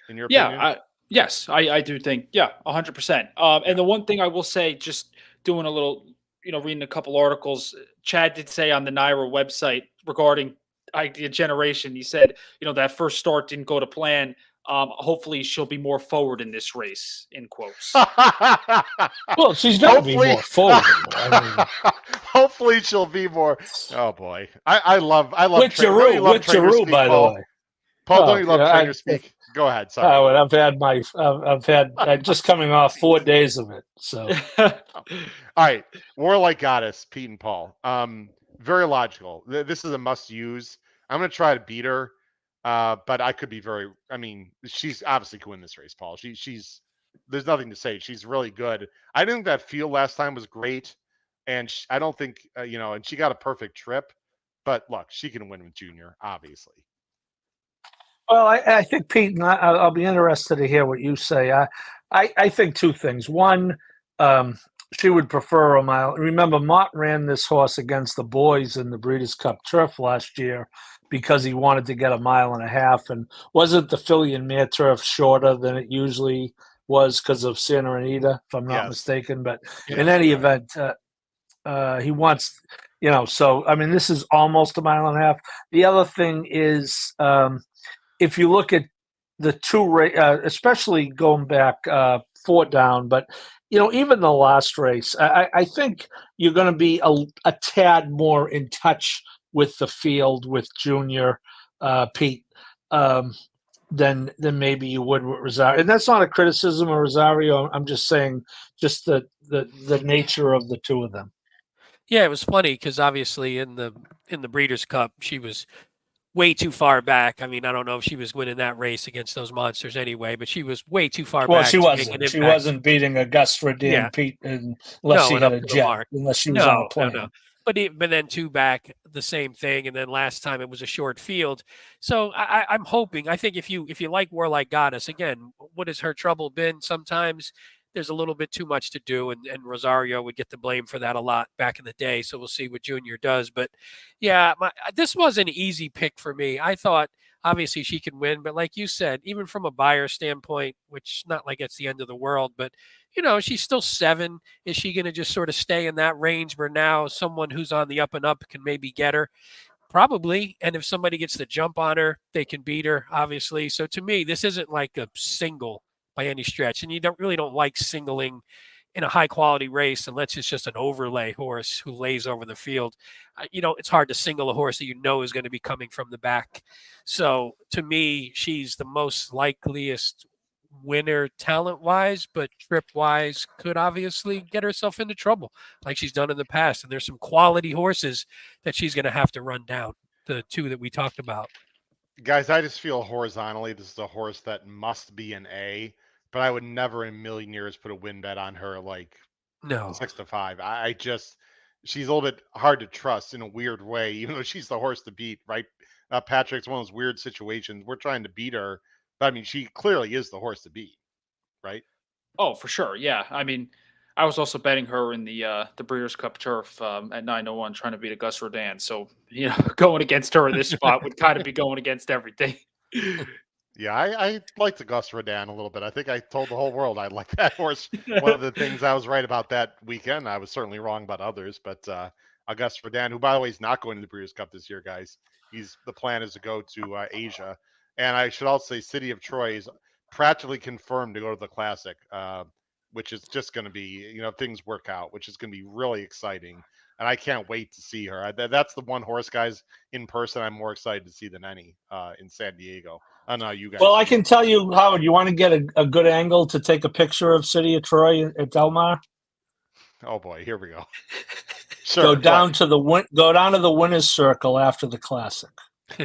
in your opinion? Yes, I do think, 100%. And the one thing I will say, just doing a little, reading a couple articles, Chad did say on the NYRA website regarding Idea Generation, he said, that first start didn't go to plan. Hopefully she'll be more forward in this race, in quotes. Well, she's going to be more forward. Hopefully she'll be more. Oh boy, I love. With Giroux, by Paul. The way. Paul, don't you love trainer speak? Go ahead. Sorry. Oh, and I'm just coming off 4 days of it. So, all right, Warlike Goddess, Pete and Paul. Very logical. This is a must use. I'm going to try to beat her, but I could be very. I mean, she's obviously could win this race, Paul. She's. There's nothing to say. She's really good. I think that field last time was great, and I don't think and she got a perfect trip. But look, she can win with Junior, obviously. Well, I think, Pete, and I'll be interested to hear what you say. I think two things. One, she would prefer a mile. Remember, Mott ran this horse against the boys in the Breeders' Cup Turf last year because he wanted to get a 1.5 miles. And wasn't the filly and mare turf shorter than it usually was because of Santa Anita, if I'm not mistaken? But in any event, he wants, so, I mean, this is almost a 1.5 miles. The other thing is, if you look at the two, especially going back 4 down, but even the last race, I think you're going to be a tad more in touch with the field with Junior, Pete, than maybe you would with Rosario. And that's not a criticism of Rosario. I'm just saying, just the nature of the two of them. Yeah, it was funny because obviously in the Breeders' Cup, she was way too far back. I mean, I don't know if she was winning that race against those monsters anyway, but she was way too far back. Well, she wasn't. She wasn't beating Augusta Redan, Pete, unless she had a jet, unless she was on a plane. No. But then 2 back, the same thing, and then last time it was a short field. So I'm hoping. I think if you like Warlike Goddess, again, what has her trouble been? Sometimes there's a little bit too much to do, and Rosario would get the blame for that a lot back in the day. So we'll see what Junior does. But yeah, this was an easy pick for me. I thought obviously she can win, but like you said, even from a buyer standpoint, which not like it's the end of the world, but she's still 7. Is she going to just sort of stay in that range where now someone who's on the up and up can maybe get her? Probably. And if somebody gets the jump on her, they can beat her, obviously. So to me, this isn't like a single by any stretch. And you don't like singling in a high quality race unless it's just an overlay horse who lays over the field. It's hard to single a horse that is going to be coming from the back. So to me, she's the most likeliest winner talent wise, but trip wise could obviously get herself into trouble like she's done in the past. And there's some quality horses that she's going to have to run down, the 2 that we talked about. Guys, I just feel horizontally this is a horse that must be an A, but I would never in a million years put a win bet on her like 6-5. I just, she's a little bit hard to trust in a weird way, even though she's the horse to beat, right? Patrick's one of those weird situations. We're trying to beat her, but I mean, she clearly is the horse to beat, right? Oh, for sure. Yeah. I mean, I was also betting her in the Breeders' Cup Turf at 9:01, trying to beat Augusta Redan. So going against her in this spot would kind of be going against everything. Yeah, I liked Augusta Redan a little bit. I think I told the whole world I like that horse. One of the things I was right about that weekend. I was certainly wrong about others, but Augusta Redan, who by the way is not going to the Breeders' Cup this year, guys. The plan is to go to Asia, and I should also say City of Troy is practically confirmed to go to the Classic, which is just going to be, things work out, which is going to be really exciting. And I can't wait to see her. That's the one horse, guys, in person I'm more excited to see than any in San Diego. I don't know you guys. Well, I can tell you, Howard, you want to get a good angle to take a picture of City of Troy at Del Mar? Oh boy, here we go. Sure, go down to the winner's circle after the Classic.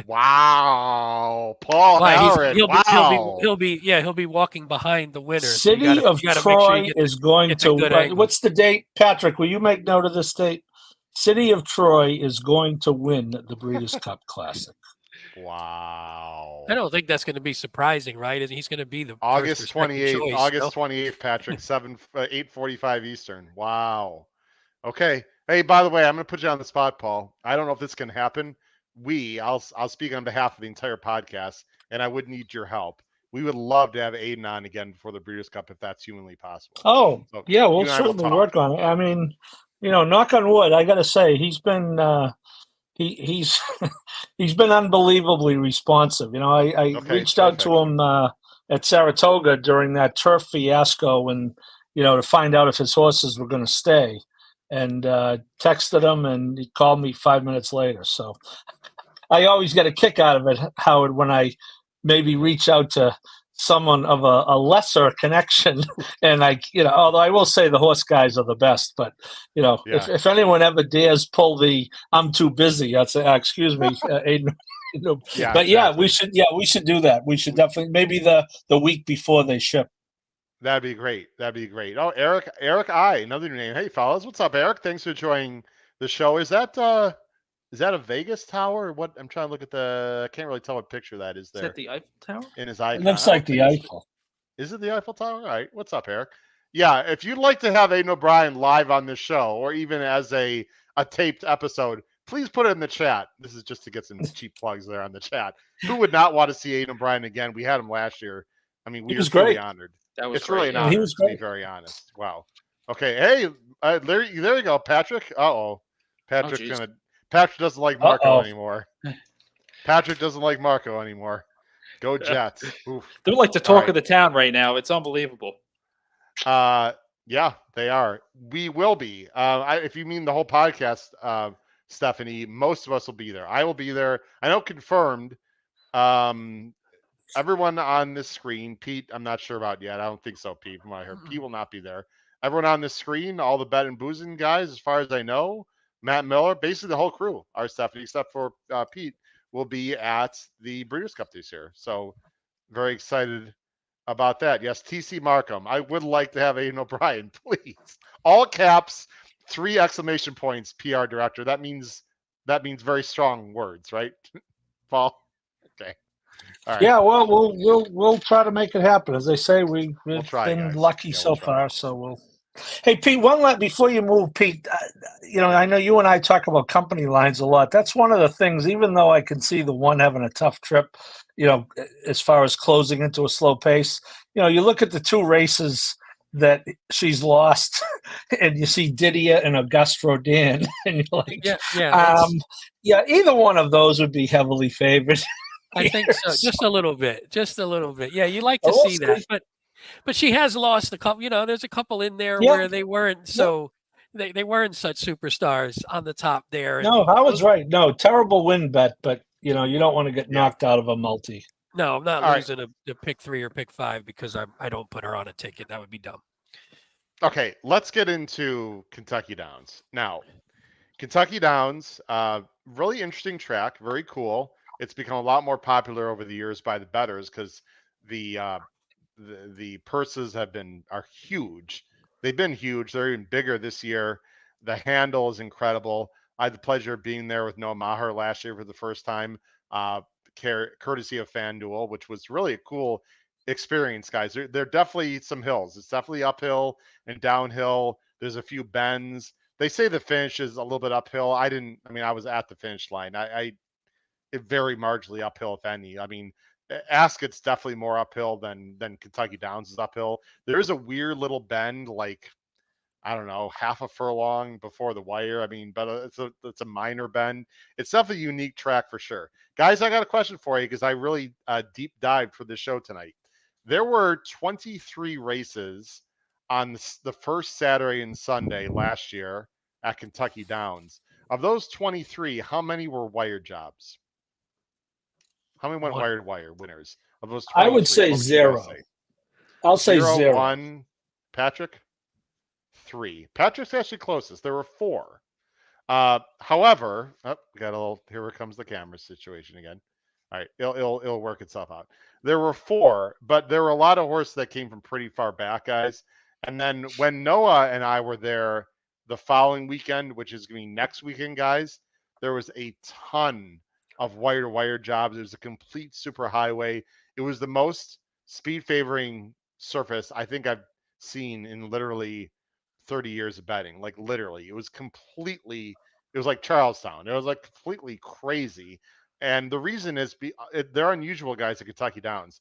Wow, Paul Howard. He'll be walking behind the winner. City of Troy is going to. What's the date, Patrick? Will you make note of this date? City of Troy is going to win the Breeders' Cup Classic. Wow. I don't think that's going to be surprising, right? He's going to be the August 28th. August 28th, Patrick. 8:45 Eastern. Wow. Okay. Hey, by the way, I'm going to put you on the spot, Paul. I don't know if this can happen. I'll speak on behalf of the entire podcast, and I would need your help. We would love to have Aiden on again before the Breeders' Cup if that's humanly possible. Oh, so yeah, we'll certainly work on it. I mean, knock on wood, I got to say, he's been he's been unbelievably responsive. I reached out to him at Saratoga during that turf fiasco and, to find out if his horses were going to stay. And texted him, and he called me 5 minutes later. So I always get a kick out of it, Howard, when I maybe reach out to someone of a lesser connection. And although I will say the horse guys are the best, but if anyone ever dares pull the "I'm too busy," I'd say, excuse me, Aiden. But we should do that. We should definitely, maybe the week before they ship. That'd be great. Oh, Eric I, another new name. Hey fellas, what's up, Eric? Thanks for joining the show. Is that Is that a Vegas tower? Or what? I'm trying to look at the. I can't really tell what picture that is Is there that the Eiffel Tower? in his It icon. looks I don't like the think it's- Eiffel. Is it the Eiffel Tower? All right. What's up, Eric? Yeah, if you'd like to have Aiden O'Brien live on this show, or even as a taped episode, please put it in the chat. This is just to get some cheap plugs there on the chat. Who would not want to see Aiden O'Brien again? We had him last year. I mean, we He are was truly great. honored. That was It's really great. an Yeah, he honor, was to be great. very honest. Wow. Okay. Hey, there you go, Patrick. Uh-oh. Patrick's geez. gonna. Patrick doesn't like Marco Uh-oh. anymore. Patrick doesn't like Marco anymore. Go Jets. Oof. They're like the All talk right. of the town right now. It's unbelievable. Yeah, they are. We will be. If you mean the whole podcast, Stephanie, most of us will be there. I will be there. I know confirmed. Everyone on this screen, Pete, I'm not sure about yet. I don't think so, Pete. From what I heard, Pete will not be there. Everyone on this screen, all the bet and boozing guys, as far as I know, Matt Miller, basically the whole crew, our Stephanie, except for Pete, will be at the Breeders' Cup this year. So very excited about that. Yes, TC Markham. I would like to have Aiden O'Brien, please. All caps, 3 exclamation points, PR director. That means very strong words, right? Paul? Okay. All right. Yeah, well, we'll try to make it happen. As they say, we've try, been guys. lucky Yeah, so we'll try. far, so we'll. Hey, Pete, before you move, Pete. I know you and I talk about company lines a lot. That's one of the things. Even though I can see the one having a tough trip, as far as closing into a slow pace. You look at the 2 races that she's lost, and you see Didier and Auguste Rodin, and you're like, Yeah. either one of those would be heavily favored. I think so. Just a little bit. Yeah, you like to We'll see that, but she has lost a couple. There's a couple in there where they weren't they weren't such superstars on the top there. No, Howard's right. No, terrible win bet, but you don't want to get knocked out of a multi. No, I'm not All losing a pick 3 or pick 5 because I don't put her on a ticket. That would be dumb. Okay, let's get into Kentucky Downs. Now, Kentucky Downs, really interesting track, very cool. It's become a lot more popular over the years by the bettors because the purses are huge. They've been huge. They're even bigger this year. The handle is incredible. I had the pleasure of being there with Noah Maher last year for the first time, courtesy of FanDuel, which was really a cool experience, guys. There are definitely some hills. It's definitely uphill and downhill. There's a few bends. They say the finish is a little bit uphill. I was at the finish line. It very marginally uphill, if any. I mean, Ascot's definitely more uphill than Kentucky Downs is uphill. There is a weird little bend, like, I don't know, half a furlong before the wire. I mean, but it's a minor bend. It's definitely a unique track for sure. Guys, I got a question for you because I really deep dived for the show tonight. There were 23 races on the first Saturday and Sunday last year at Kentucky Downs. Of those 23, how many were wire jobs? How many went 1. wire to wire winners of those 23? I would say What would you 0. guys say? I'll say 0. 1. Patrick? 3. Patrick's actually closest. There were 4. However, we got a little. Here comes the camera situation again. All right, it'll work itself out. There were 4, but there were a lot of horses that came from pretty far back, guys. And then when Noah and I were there the following weekend, which is going to be next weekend, guys, there was a ton of wire-to-wire jobs. It was a complete super highway. It was the most speed-favoring surface I think I've seen in literally 30 years of betting. Like, literally. It was like Charlestown. It was like completely crazy. And the reason is they're unusual, guys, at Kentucky Downs.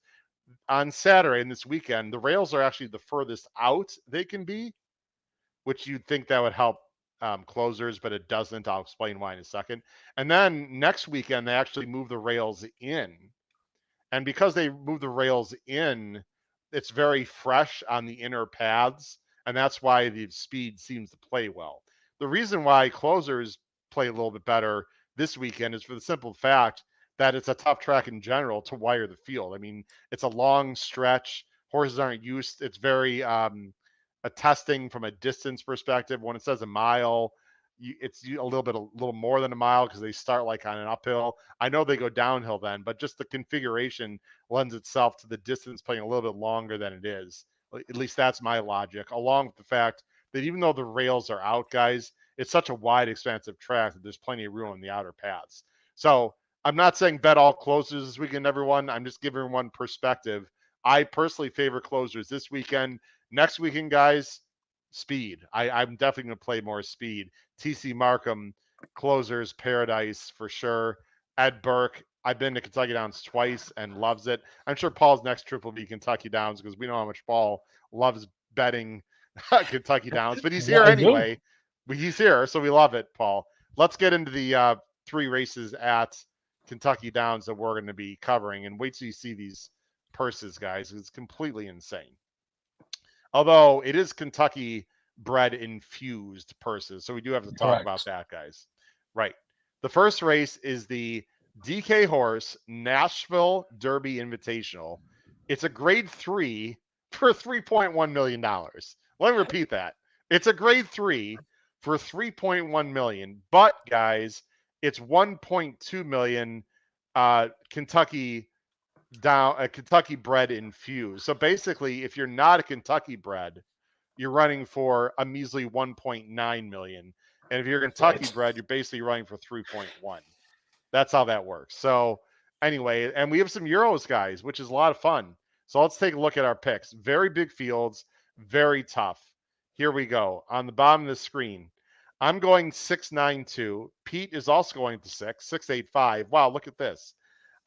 On Saturday and this weekend, the rails are actually the furthest out they can be, which you'd think that would help closers, but it doesn't. I'll explain why in a second. And then next weekend, they actually move the rails in. And because they move the rails in, it's very fresh on the inner paths. And that's why the speed seems to play well. The reason why closers play a little bit better this weekend is for the simple fact that it's a tough track in general to wire the field. I mean, it's a long stretch. Horses aren't used. It's very a testing from a distance perspective. When it says a mile, it's a little more than a mile because they start like on an uphill. I know they go downhill then, but just the configuration lends itself to the distance playing a little bit longer than it is. At least that's my logic, along with the fact that even though the rails are out, guys, it's such a wide, expansive track that there's plenty of room in the outer paths. So I'm not saying bet all closers this weekend, everyone. I'm just giving one perspective. I personally favor closers this weekend. Next weekend, guys, speed. I'm definitely going to play more speed. TC Markham, closers, paradise for sure. Ed Burke, I've been to Kentucky Downs twice and loves it. I'm sure Paul's next trip will be Kentucky Downs because we know how much Paul loves betting Kentucky Downs. But he's here anyway. He's here, so we love it, Paul. Let's get into the 3 races at Kentucky Downs that we're going to be covering, and wait till you see these purses, guys. It's completely insane. Although it is Kentucky bred infused purses, so we do have to talk about that, guys. Right. The first race is the DK Horse Nashville Derby Invitational. It's a grade 3 for $3.1 million. Let me repeat that. It's a grade 3 for $3.1 million, but guys, it's $1.2 million Kentucky bred infused. So basically, if you're not a Kentucky bred, you're running for a measly $1.9 million. And if you're Kentucky bred, you're basically running for 3.1. That's how that works. So anyway, and we have some Euros, guys, which is a lot of fun. So let's take a look at our picks. Very big fields, very tough. Here we go. On the bottom of the screen, I'm going 692. Pete is also going to 685. Wow, look at this.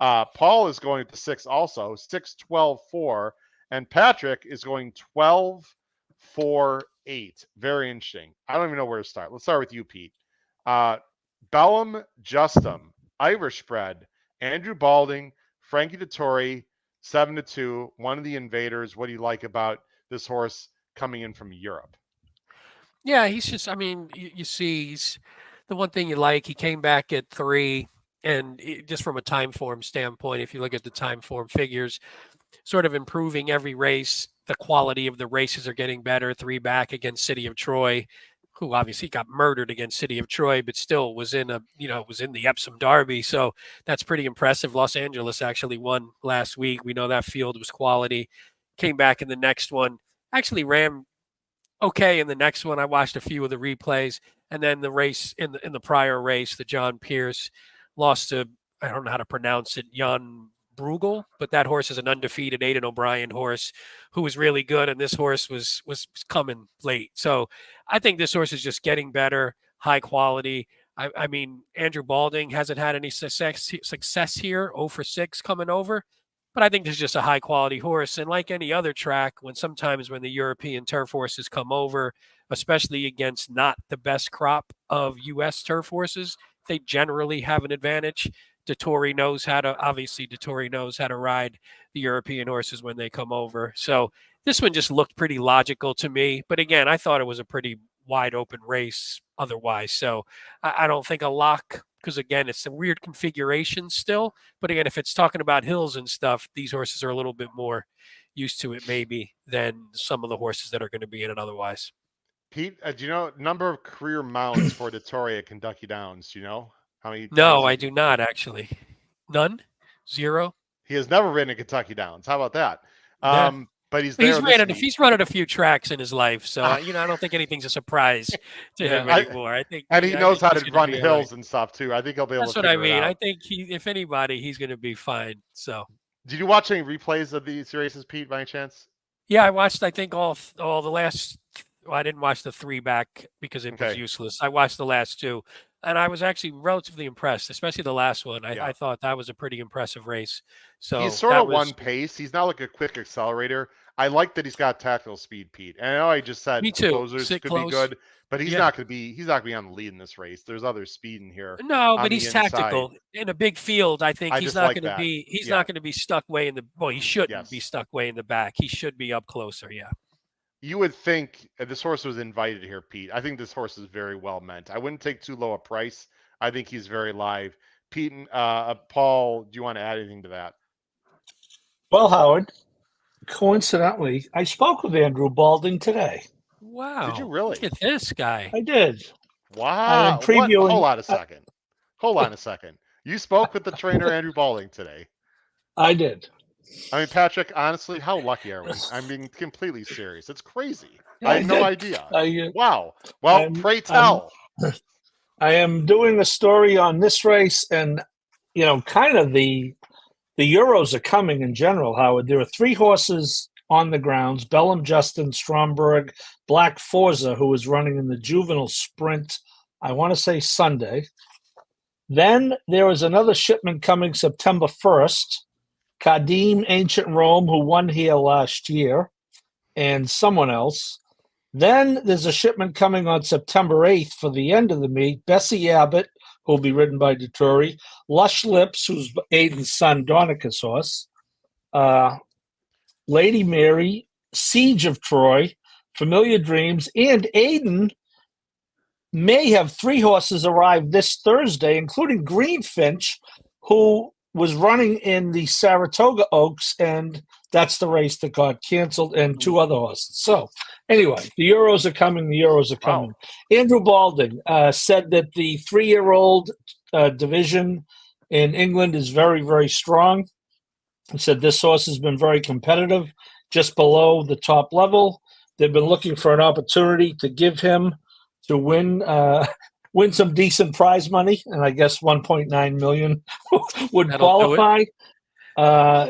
Paul is going to 6 also, 612-4. And Patrick is going 12-4-8. Very interesting. I don't even know where to start. Let's start with you, Pete. Bellum Justum, Irish bred, Andrew Balding, Frankie Dettori, 7-2, one of the invaders. What do you like about this horse coming in from Europe? Yeah, he's just, I mean, you see, he's the one thing you like. He came back at 3, and just from a time form standpoint, if you look at the time form figures, sort of improving every race. The quality of the races are getting better. 3 back against City of Troy, who obviously got murdered against City of Troy, but still was in the Epsom Derby. So that's pretty impressive. Los Angeles actually won last week. We know that field was quality. Came back in the next one. Actually ran okay in the next one. I watched a few of the replays, and then the race in the prior race, the John Pierce lost to, I don't know how to pronounce it, Jan Bruegel, but that horse is an undefeated Aidan O'Brien horse who was really good, and this horse was coming late. So I think this horse is just getting better, high quality. I mean, Andrew Balding hasn't had any success here, 0 for 6 coming over. But I think this is just a high quality horse. And like any other track, when the European turf horses come over, especially against not the best crop of U.S. turf horses, they generally have an advantage. Dettori knows how to ride the European horses when they come over. So this one just looked pretty logical to me. But again, I thought it was a pretty wide open race otherwise. So I don't think a lock, because again, it's a weird configuration still. But again, if it's talking about hills and stuff, these horses are a little bit more used to it maybe than some of the horses that are going to be in it otherwise. Pete, do you know number of career mounts for Dettori at Kentucky Downs? Do you know how many? No, I do not actually. None? 0? He has never ridden at Kentucky Downs. How about that? Yeah. But he's there. He's run at a few tracks in his life, so I don't think anything's a surprise to him anymore. I think, and he knows how to run hills and stuff too. I think he'll be able. That's what I mean. I think if anybody, he's going to be fine. So, did you watch any replays of these races, Pete, by any chance? Yeah, I watched. I think all the last. Well, I didn't watch the 3 back because it was useless. I watched the last 2, and I was actually relatively impressed, especially the last one. I thought that was a pretty impressive race. So he's sort of one pace. He's not like a quick accelerator. I like that he's got tactical speed, Pete. And I know I just said closers could be good, but he's not going to be on the lead in this race. There's other speed in here. No, but he's tactical in a big field. I think he's not going to be. He's not going to be stuck way in the. Well, he shouldn't be stuck way in the back. He should be up closer. Yeah. You would think this horse was invited here, Pete. I think this horse is very well meant. I wouldn't take too low a price. I think he's very live. Pete and Paul, do you want to add anything to that? Well, Howard, coincidentally, I spoke with Andrew Balding today. Wow. Did you really? Look at this guy. I did. Wow. Hold on a second. You spoke with the trainer, Andrew Balding, today. I did. I mean, Patrick, honestly, how lucky are we? I'm being completely serious. It's crazy. I had no idea. Wow. Well, pray tell. I am doing a story on this race, and kind of the Euros are coming in general, Howard. There are 3 horses on the grounds: Bellum, Justin, Stromberg, Black Forza, who is running in the juvenile sprint, I want to say Sunday. Then there is another shipment coming September 1st, Kadim Ancient Rome, who won here last year, and someone else. Then there's a shipment coming on September 8th for the end of the meet, Bessie Abbott, who will be ridden by Dettori, Lush Lips, who's Aiden's son, Donica's horse, Lady Mary, Siege of Troy, Familiar Dreams, and Aiden may have 3 horses arrive this Thursday, including Greenfinch, who was running in the Saratoga Oaks, and that's the race that got canceled, and 2 other horses. So anyway, the Euros are coming. The Euros are coming. Wow. Andrew Balding said that the 3-year-old division in England is very, very strong. He said this horse has been very competitive, just below the top level. They've been looking for an opportunity to give him to win some decent prize money, and I guess 1.9 million would qualify.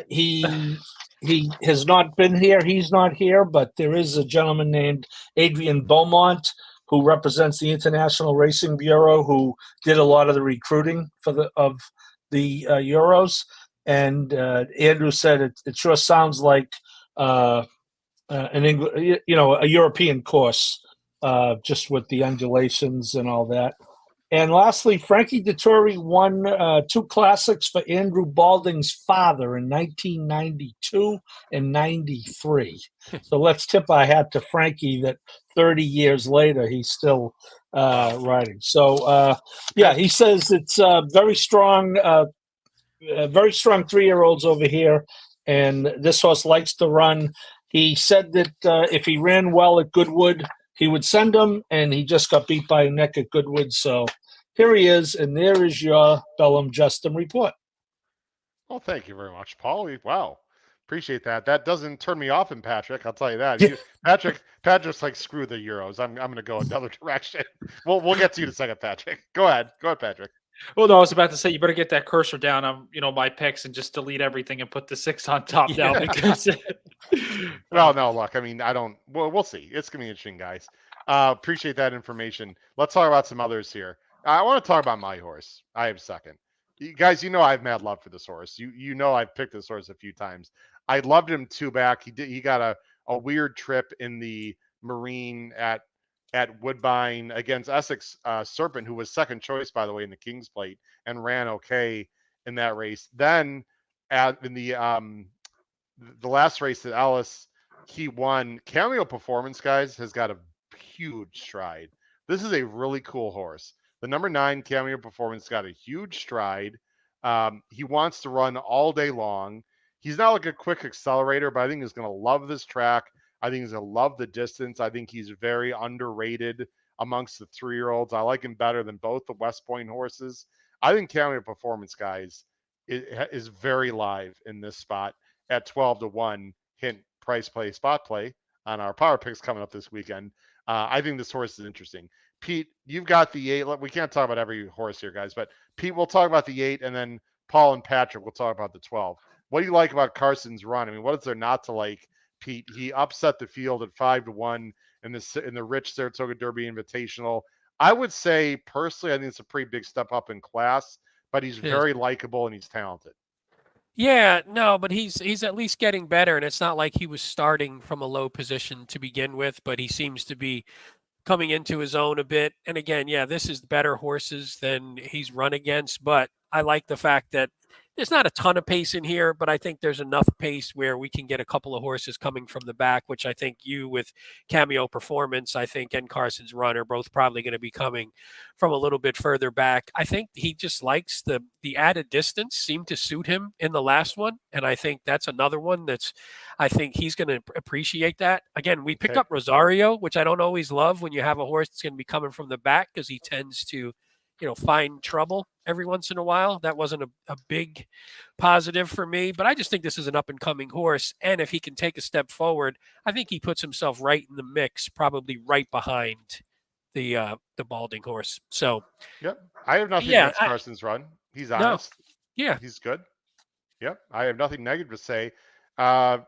He has not been here. He's not here, but there is a gentleman named Adrian Beaumont who represents the International Racing Bureau, who did a lot of the recruiting for the Euros. And Andrew said it sure sounds like a European course, just with the undulations and all that. And lastly, Frankie Dettori won 2 classics for Andrew Balding's father in 1992 and 93. So let's tip our hat to Frankie that 30 years later he's still riding. So he says it's very strong 3-year-olds over here, and this horse likes to run. He said that if he ran well at Goodwood, he would send him, and he just got beat by a neck at Goodwood. So here he is, and there is your Bellum Justin report. Well, thank you very much, Paul. Wow. Appreciate that. That doesn't turn me off in Patrick, I'll tell you that. Patrick's like, screw the Euros. I'm going to go another direction. We'll get to you in a second, Patrick. Go ahead, Patrick. Well, no, I was about to say you better get that cursor down on my picks and just delete everything and put the 6 on top now because. Well, no, look, I mean, I don't. Well, we'll see. It's gonna be interesting, guys. Appreciate that information. Let's talk about some others here. I want to talk about my horse. I have second. You guys, I have mad love for this horse. You know I've picked this horse a few times. I loved him 2 back. He got a weird trip in the Marine at Woodbine against Essex Serpent, who was second choice, by the way, in the King's Plate, and ran okay in that race. Then in the last race at Ellis, he won. Cameo Performance, guys, has got a huge stride. This is a really cool horse. The number 9 Cameo Performance got a huge stride. He wants to run all day long. He's not like a quick accelerator, but I think he's going to love this track. I think he's going to love the distance. I think he's very underrated amongst the 3-year-olds. I like him better than both the West Point horses. I think Cameo Performance, guys, is very live in this spot at 12-1. Hint, price play, spot play on our power picks coming up this weekend. I think this horse is interesting. Pete, you've got the 8. We can't talk about every horse here, guys, but Pete, we'll talk about the 8, and then Paul and Patrick will talk about the 12. What do you like about Carson's run? I mean, what is there not to like? Pete, he upset the field at 5-1 in the Rich Saratoga Derby Invitational. I would say personally, I think it's a pretty big step up in class, but he's very likable and he's talented. Yeah, no, but he's at least getting better, and it's not like he was starting from a low position to begin with, but he seems to be coming into his own a bit. And again, this is better horses than he's run against, but I like the fact that there's not a ton of pace in here, but I think there's enough pace where we can get a couple of horses coming from the back, which I think you with Cameo Performance, I think, and Carson's Run are both probably going to be coming from a little bit further back. I think he just likes the added distance seemed to suit him in the last one. And I think that's another one I think he's going to appreciate that. Again, we picked up Rosario, which I don't always love when you have a horse that's going to be coming from the back because he tends to find trouble every once in a while. That wasn't a big positive for me, but I just think this is an up-and-coming horse, and if he can take a step forward, I think he puts himself right in the mix, probably right behind the balding horse. So Yep. I have nothing yeah, against Carson's run. He's no, honest. yeah, He's good. Yep. I have nothing negative to say. Uh,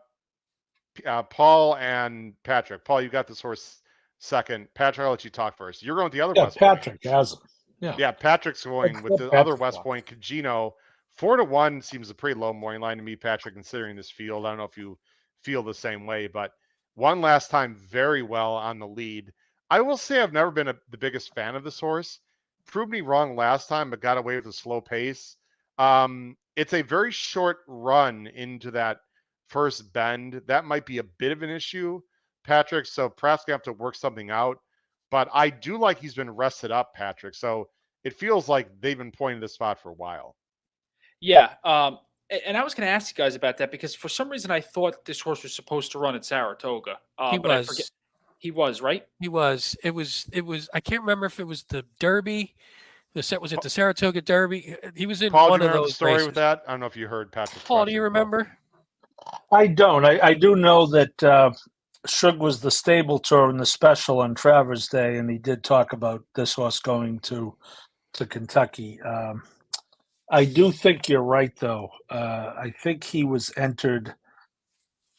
Paul and Patrick. Paul, you got this horse second. Patrick, I'll let you talk first. You're going with the other Yeah, West Point. Patrick has him. Yeah. Yeah, Patrick's going Let's with let the other Patrick West talk. Point. Cagino, 4-1 seems a pretty low morning line to me, Patrick, considering this field. I don't know if you feel the same way, but won last time very well on the lead. I will say I've never been the biggest fan of this horse. Proved me wrong last time, but got away with a slow pace. It's a very short run into that first bend. That might be a bit of an issue, Patrick. So perhaps gonna have to work something out. But I do like he's been rested up, Patrick. So it feels like they've been pointing this spot for a while. Yeah. And I was going to ask you guys about that because for some reason I thought this horse was supposed to run at Saratoga. he But I forget. was. He was, right? He was. It was. I can't remember if it was the Derby. The set was it the Saratoga Derby. He was in Paul, one do you of remember the those story races. with that? I don't know if you heard Patrick's Paul, do you question, Paul. remember? I don't. I do know that Shug was the stable tour in the special on Travers Day, and he did talk about this horse going to Kentucky. I do think you're right, though. I think he was entered.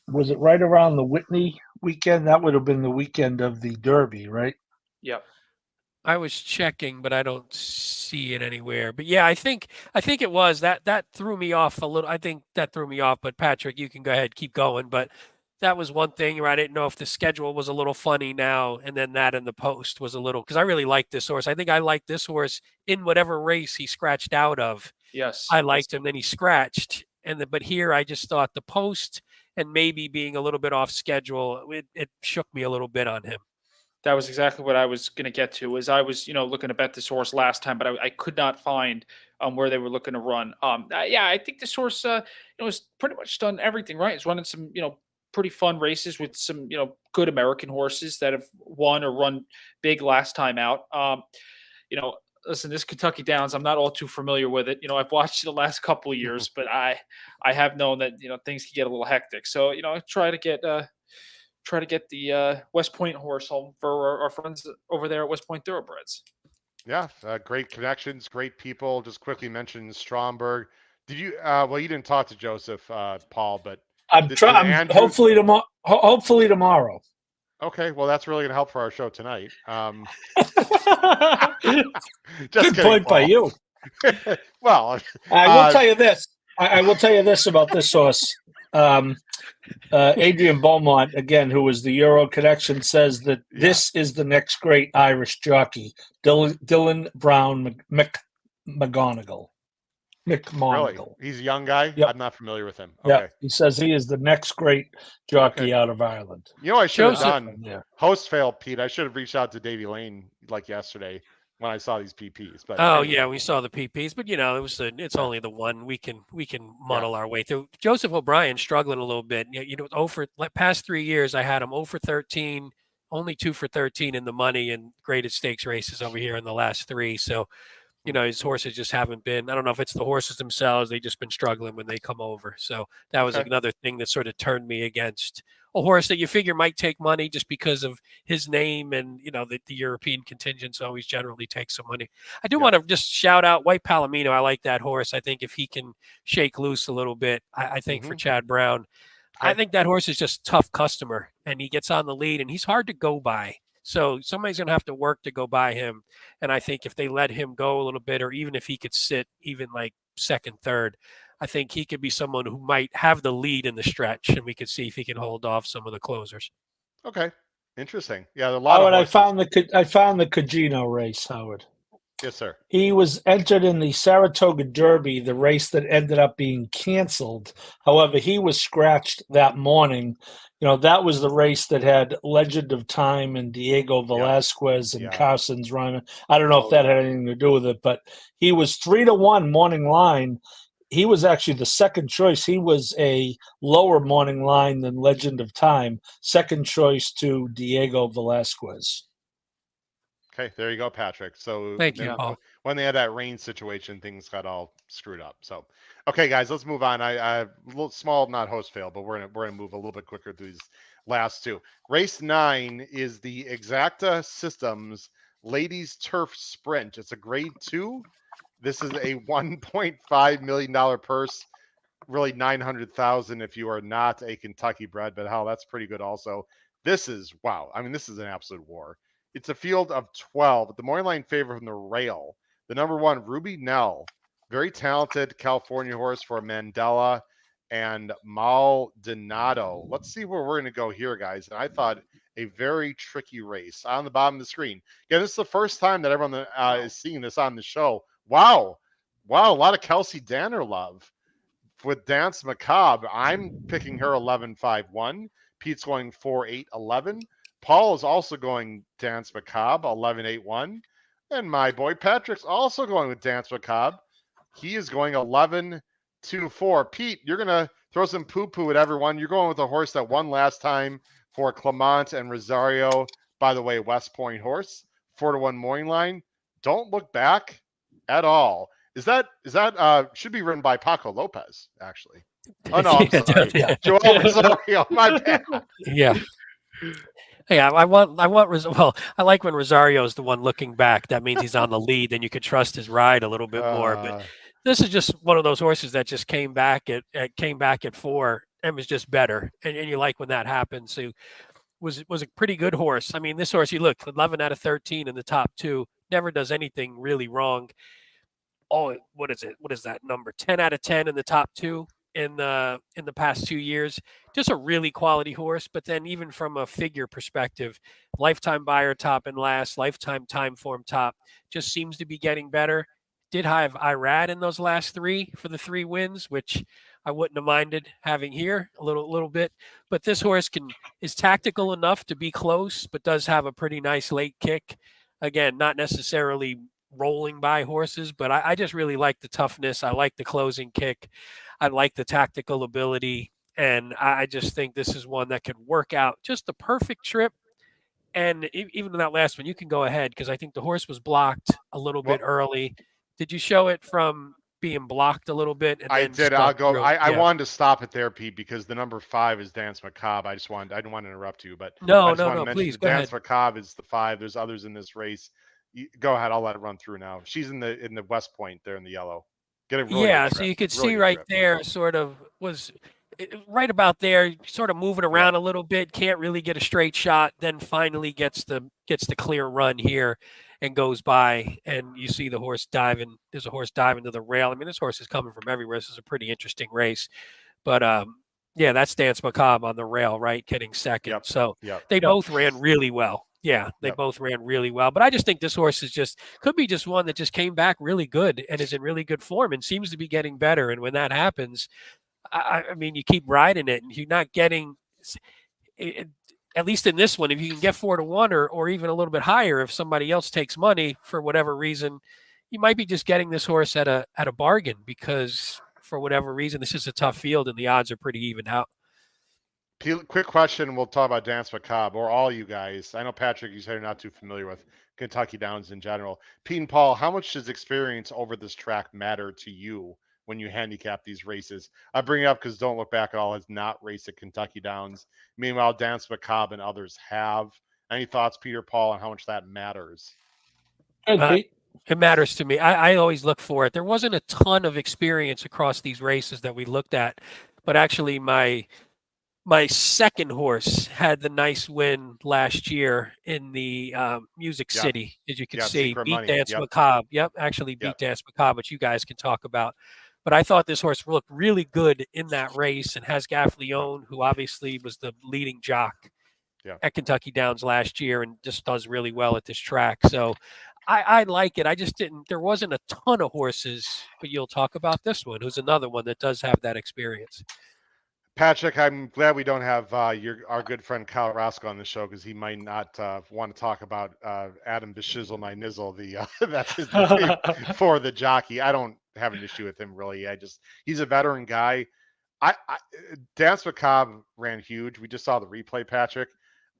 Was it right around the Whitney weekend? That would have been the weekend of the Derby, right? Yep. I was checking, but I don't see it anywhere. But yeah, I think it was that threw me off a little. I think that threw me off. But Patrick, you can go ahead, keep going. But that was one thing where I didn't know if the schedule was a little funny now, and then that in the post was a little because I really liked this horse. I think I liked this horse in whatever race he scratched out of. Yes. I liked him. Then he scratched, but here I just thought the post and maybe being a little bit off schedule, it shook me a little bit on him. That was exactly what I was going to get to. Is I was, looking to bet this horse last time, but I could not find where they were looking to run. Yeah, I think this horse, has pretty much done everything right. It's running some, pretty fun races with some, good American horses that have won or run big last time out. Listen, this Kentucky Downs, I'm not all too familiar with it. I've watched it the last couple of years, but I have known that things can get a little hectic. So I try to get the West Point horse home for our friends over there at West Point Thoroughbreds. Yeah, great connections, great people. Just quickly mention Stromberg. Did you? Well, you didn't talk to Joseph, Paul, but I'm trying. Hopefully tomorrow. Hopefully tomorrow. Okay, well, that's really going to help for our show tonight. Just Good kidding, point Paul. by you. Well, I will tell you this. I will tell you this about this horse. Adrian Beaumont, again, who was the Euro connection, says that this is the next great Irish jockey, Dylan Brown McGonigal. Really? He's a young guy? Yep. I'm not familiar with him. Okay. Yeah, he says he is the next great jockey out of Ireland. I should have done? Yeah. Host fail, Pete. I should have reached out to Davey Lane like yesterday when I saw these PPs. But anyway. Yeah, we saw the PPs, but it's only the one. We can muddle our way through. Joseph O'Brien struggling a little bit. Over past 3 years, I had him 0 for 13, only 2 for 13 in the money and graded stakes races over here in the last 3. So, his horses just haven't been. I don't know if it's the horses themselves; they've just been struggling when they come over. So that was another thing that sort of turned me against a horse that you figure might take money just because of his name and the European contingents always generally take some money. I do want to just shout out White Palomino. I like that horse. I think if he can shake loose a little bit, I think for Chad Brown, I think that horse is just a tough customer and he gets on the lead and he's hard to go by. So somebody's going to have to work to go by him. And I think if they let him go a little bit, or even if he could sit even like second, third, I think he could be someone who might have the lead in the stretch, and we could see if he can hold off some of the closers. Okay, interesting. Yeah, a lot of horses. I found the Cagino race, Howard. Yes, sir. He was entered in the Saratoga Derby, the race that ended up being canceled. However, he was scratched that morning. That was the race that had Legend of Time and Diego Velasquez and Carson's run. I don't know if that had anything to do with it, but he was 3-1 morning line. He was actually the second choice. He was a lower morning line than Legend of Time, second choice to Diego Velasquez. Okay, there you go, Patrick. So thank you, Paul. When they had that rain situation, things got all screwed up. So, okay, guys, let's move on. I have a little small, not host fail, but we're gonna move a little bit quicker through these last two. Race 9 is the Exacta Systems Ladies Turf Sprint. It's a grade 2. This is a $1.5 million purse. Really 900,000 if you are not a Kentucky bred, but hell, that's pretty good also. This is wow. I mean, this is an absolute war. It's a field of 12. The morning line favorite from the rail. The number 1, Ruby Nell, very talented California horse for Mandela and Maldonado. Let's see where we're going to go here, guys. And I thought a very tricky race on the bottom of the screen. Yeah, this is the first time that everyone is seeing this on the show. Wow. A lot of Kelsey Danner love. With Dance Macabre, I'm picking her 11-5-1. Pete's going 4-8-11. Paul is also going Dance Macabre 11-8-1. And my boy Patrick's also going with Dance Macabre. He is going 11-2-4. Pete, you're going to throw some poo-poo at everyone. You're going with a horse that won last time for Clement and Rosario. By the way, West Point horse, 4-1 morning line. Don't look back at all. Is that should be written by Paco Lopez, actually. Oh no, I'm sorry. Yeah. Joel Rosario, my bad. Yeah. Yeah, I like when Rosario is the one looking back. That means he's on the lead, and you could trust his ride a little bit more. But this is just one of those horses that just came back at 4 and was just better. And you like when that happens. So was a pretty good horse. I mean, this horse, you look 11 out of 13 in the top 2, never does anything really wrong. Oh, what is it? What is that number? 10 out of 10 in the top 2 in the past 2 years. Just a really quality horse. But then even from a figure perspective, lifetime buyer top and last, lifetime time form top, just seems to be getting better. Did have Irad in those last 3 for the 3 wins, which I wouldn't have minded having here a little bit. But this horse is tactical enough to be close, but does have a pretty nice late kick. Again, not necessarily rolling by horses, but I just really like the toughness. I like the closing kick. I like the tactical ability. And I just think this is one that could work out just the perfect trip. And even in that last one, you can go ahead because I think the horse was blocked a little bit early. Did you show it from being blocked a little bit? And I then did. I'll go. through? I Yeah. wanted to stop it there, Pete, because the number 5 is Dance Macabre. I didn't want to interrupt you, but No, I just want to mention please the go Dance ahead. Macabre is the 5. There's others in this race. Go ahead. I'll let it run through now. She's in the West Point there in the yellow. Get a really Yeah, good so trip. you could Really see good right trip. there sort of was right about there, sort of moving around a little bit, can't really get a straight shot, then finally gets the clear run here and goes by, and you see the horse diving. There's a horse diving to the rail. I mean, this horse is coming from everywhere. This is a pretty interesting race. But yeah, that's Dance Macabre on the rail, right? Getting second. Yep. So Yep. they both ran really well. Yeah, they both ran really well. But I just think this horse could be just one that just came back really good and is in really good form and seems to be getting better. And when that happens, I mean, you keep riding it and you're not getting, at least in this one, if you can get 4-1 or even a little bit higher, if somebody else takes money for whatever reason, you might be just getting this horse at a bargain because for whatever reason, this is a tough field and the odds are pretty even out. Quick question. We'll talk about Dance Macabre, or all you guys. I know, Patrick, you said you're not too familiar with Kentucky Downs in general. Pete and Paul, how much does experience over this track matter to you when you handicap these races? I bring it up because Don't Look Back at All has not raced at Kentucky Downs. Meanwhile, Dance Macabre and others have. Any thoughts, Peter, Paul, on how much that matters? Good, Pete. It matters to me. I always look for it. There wasn't a ton of experience across these races that we looked at, but actually my second horse had the nice win last year in the Music City, as you can see. Secret Beat Money. Dance Yep. Macabre. Yep, actually beat Dance Macabre, which you guys can talk about. But I thought this horse looked really good in that race and has Gaffleone, who obviously was the leading jock at Kentucky Downs last year and just does really well at this track. So I like it. I just didn't. There wasn't a ton of horses, but you'll talk about this one, who's another one that does have that experience. Patrick, I'm glad we don't have our good friend Kyle Roscoe on the show because he might not want to talk about Adam Beshizzle My Nizzle. That's his name for the jockey. I don't have an issue with him really. He's a veteran guy. Dance Macabre ran huge. We just saw the replay, Patrick.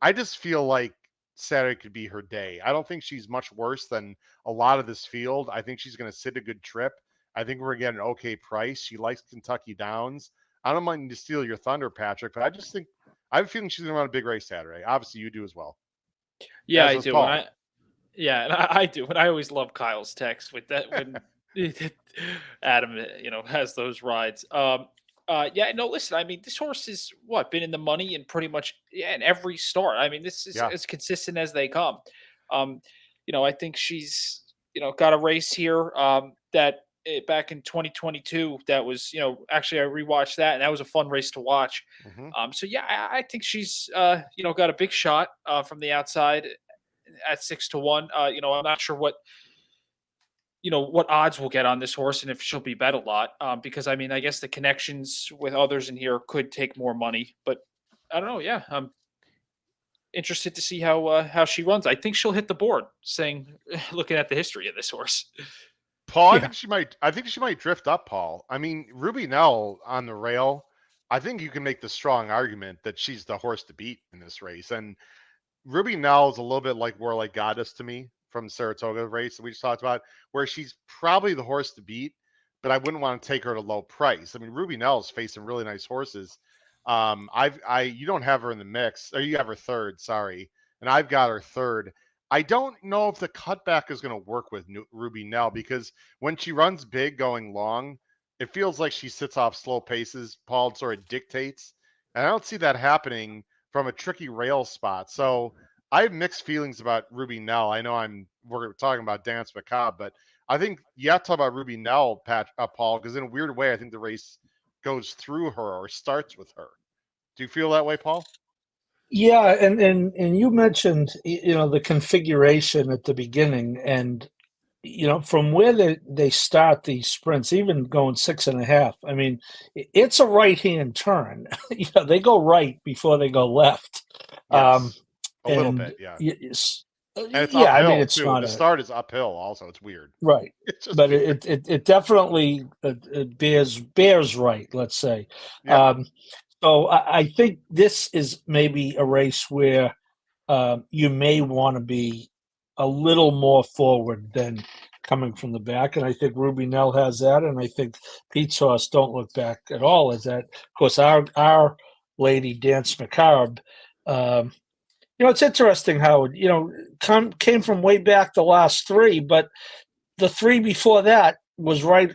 I just feel like Saturday could be her day. I don't think she's much worse than a lot of this field. I think she's going to sit a good trip. I think we're getting an okay price. She likes Kentucky Downs. I don't mind to steal your thunder, Patrick, but I just think I have a feeling she's going to run a big race Saturday. Obviously, you do as well. Yeah, As I does do. Paul. Yeah, and I do, and I always love Kyle's text with that when Adam, has those rides. Yeah, no, listen, I mean, this horse is what been in the money and pretty much in every start. I mean, this is Yeah. as consistent as they come. Um, I think she's got a race here that back in 2022 that was actually I rewatched that and that was a fun race to watch. Hmm. So yeah, I think she's got a big shot from the outside at 6 to 1. I'm not sure what odds we'll get on this horse and if she'll be bet a lot. Because I mean, I guess the connections with others in here could take more money, but I don't know. Yeah, I'm interested to see how she runs. I think she'll hit the board. Saying, looking at the history of this horse. Paul, Yeah. I think she might drift up, Paul. I mean, Ruby Nell on the rail, I think you can make the strong argument that she's the horse to beat in this race. And Ruby Nell is a little bit like more like Goddess to me from the Saratoga race that we just talked about, where she's probably the horse to beat, but I wouldn't want to take her at a low price. I mean, Ruby Nell's facing really nice horses. You don't have her in the mix, or you have her third, sorry, and I've got her third. I don't know if the cutback is going to work with Ruby Nell because when she runs big going long, it feels like she sits off slow paces. Paul sort of dictates, and I don't see that happening from a tricky rail spot. So I have mixed feelings about Ruby Nell. I know we're talking about Dance Macabre, but I think you have to talk about Ruby Nell, Paul, because in a weird way, I think the race goes through her or starts with her. Do you feel that way, Paul? Yeah, and you mentioned the configuration at the beginning, and from where they start these sprints, even going 6.5. I mean, it's a right hand turn. They go right before they go left. Yes, a little And bit, yeah. yes, And it's yeah. I mean, uphill it's too. not The a start is uphill, also. It's weird. right, It's just but weird. it definitely it bears right. Let's say. Yeah. So I think this is maybe a race where you may want to be a little more forward than coming from the back. And I think Ruby Nell has that. And I think Pete's horse Don't Look Back at All is that. Of course, our lady Dance Macabre. It's interesting how came from way back the last three, but the three before that was right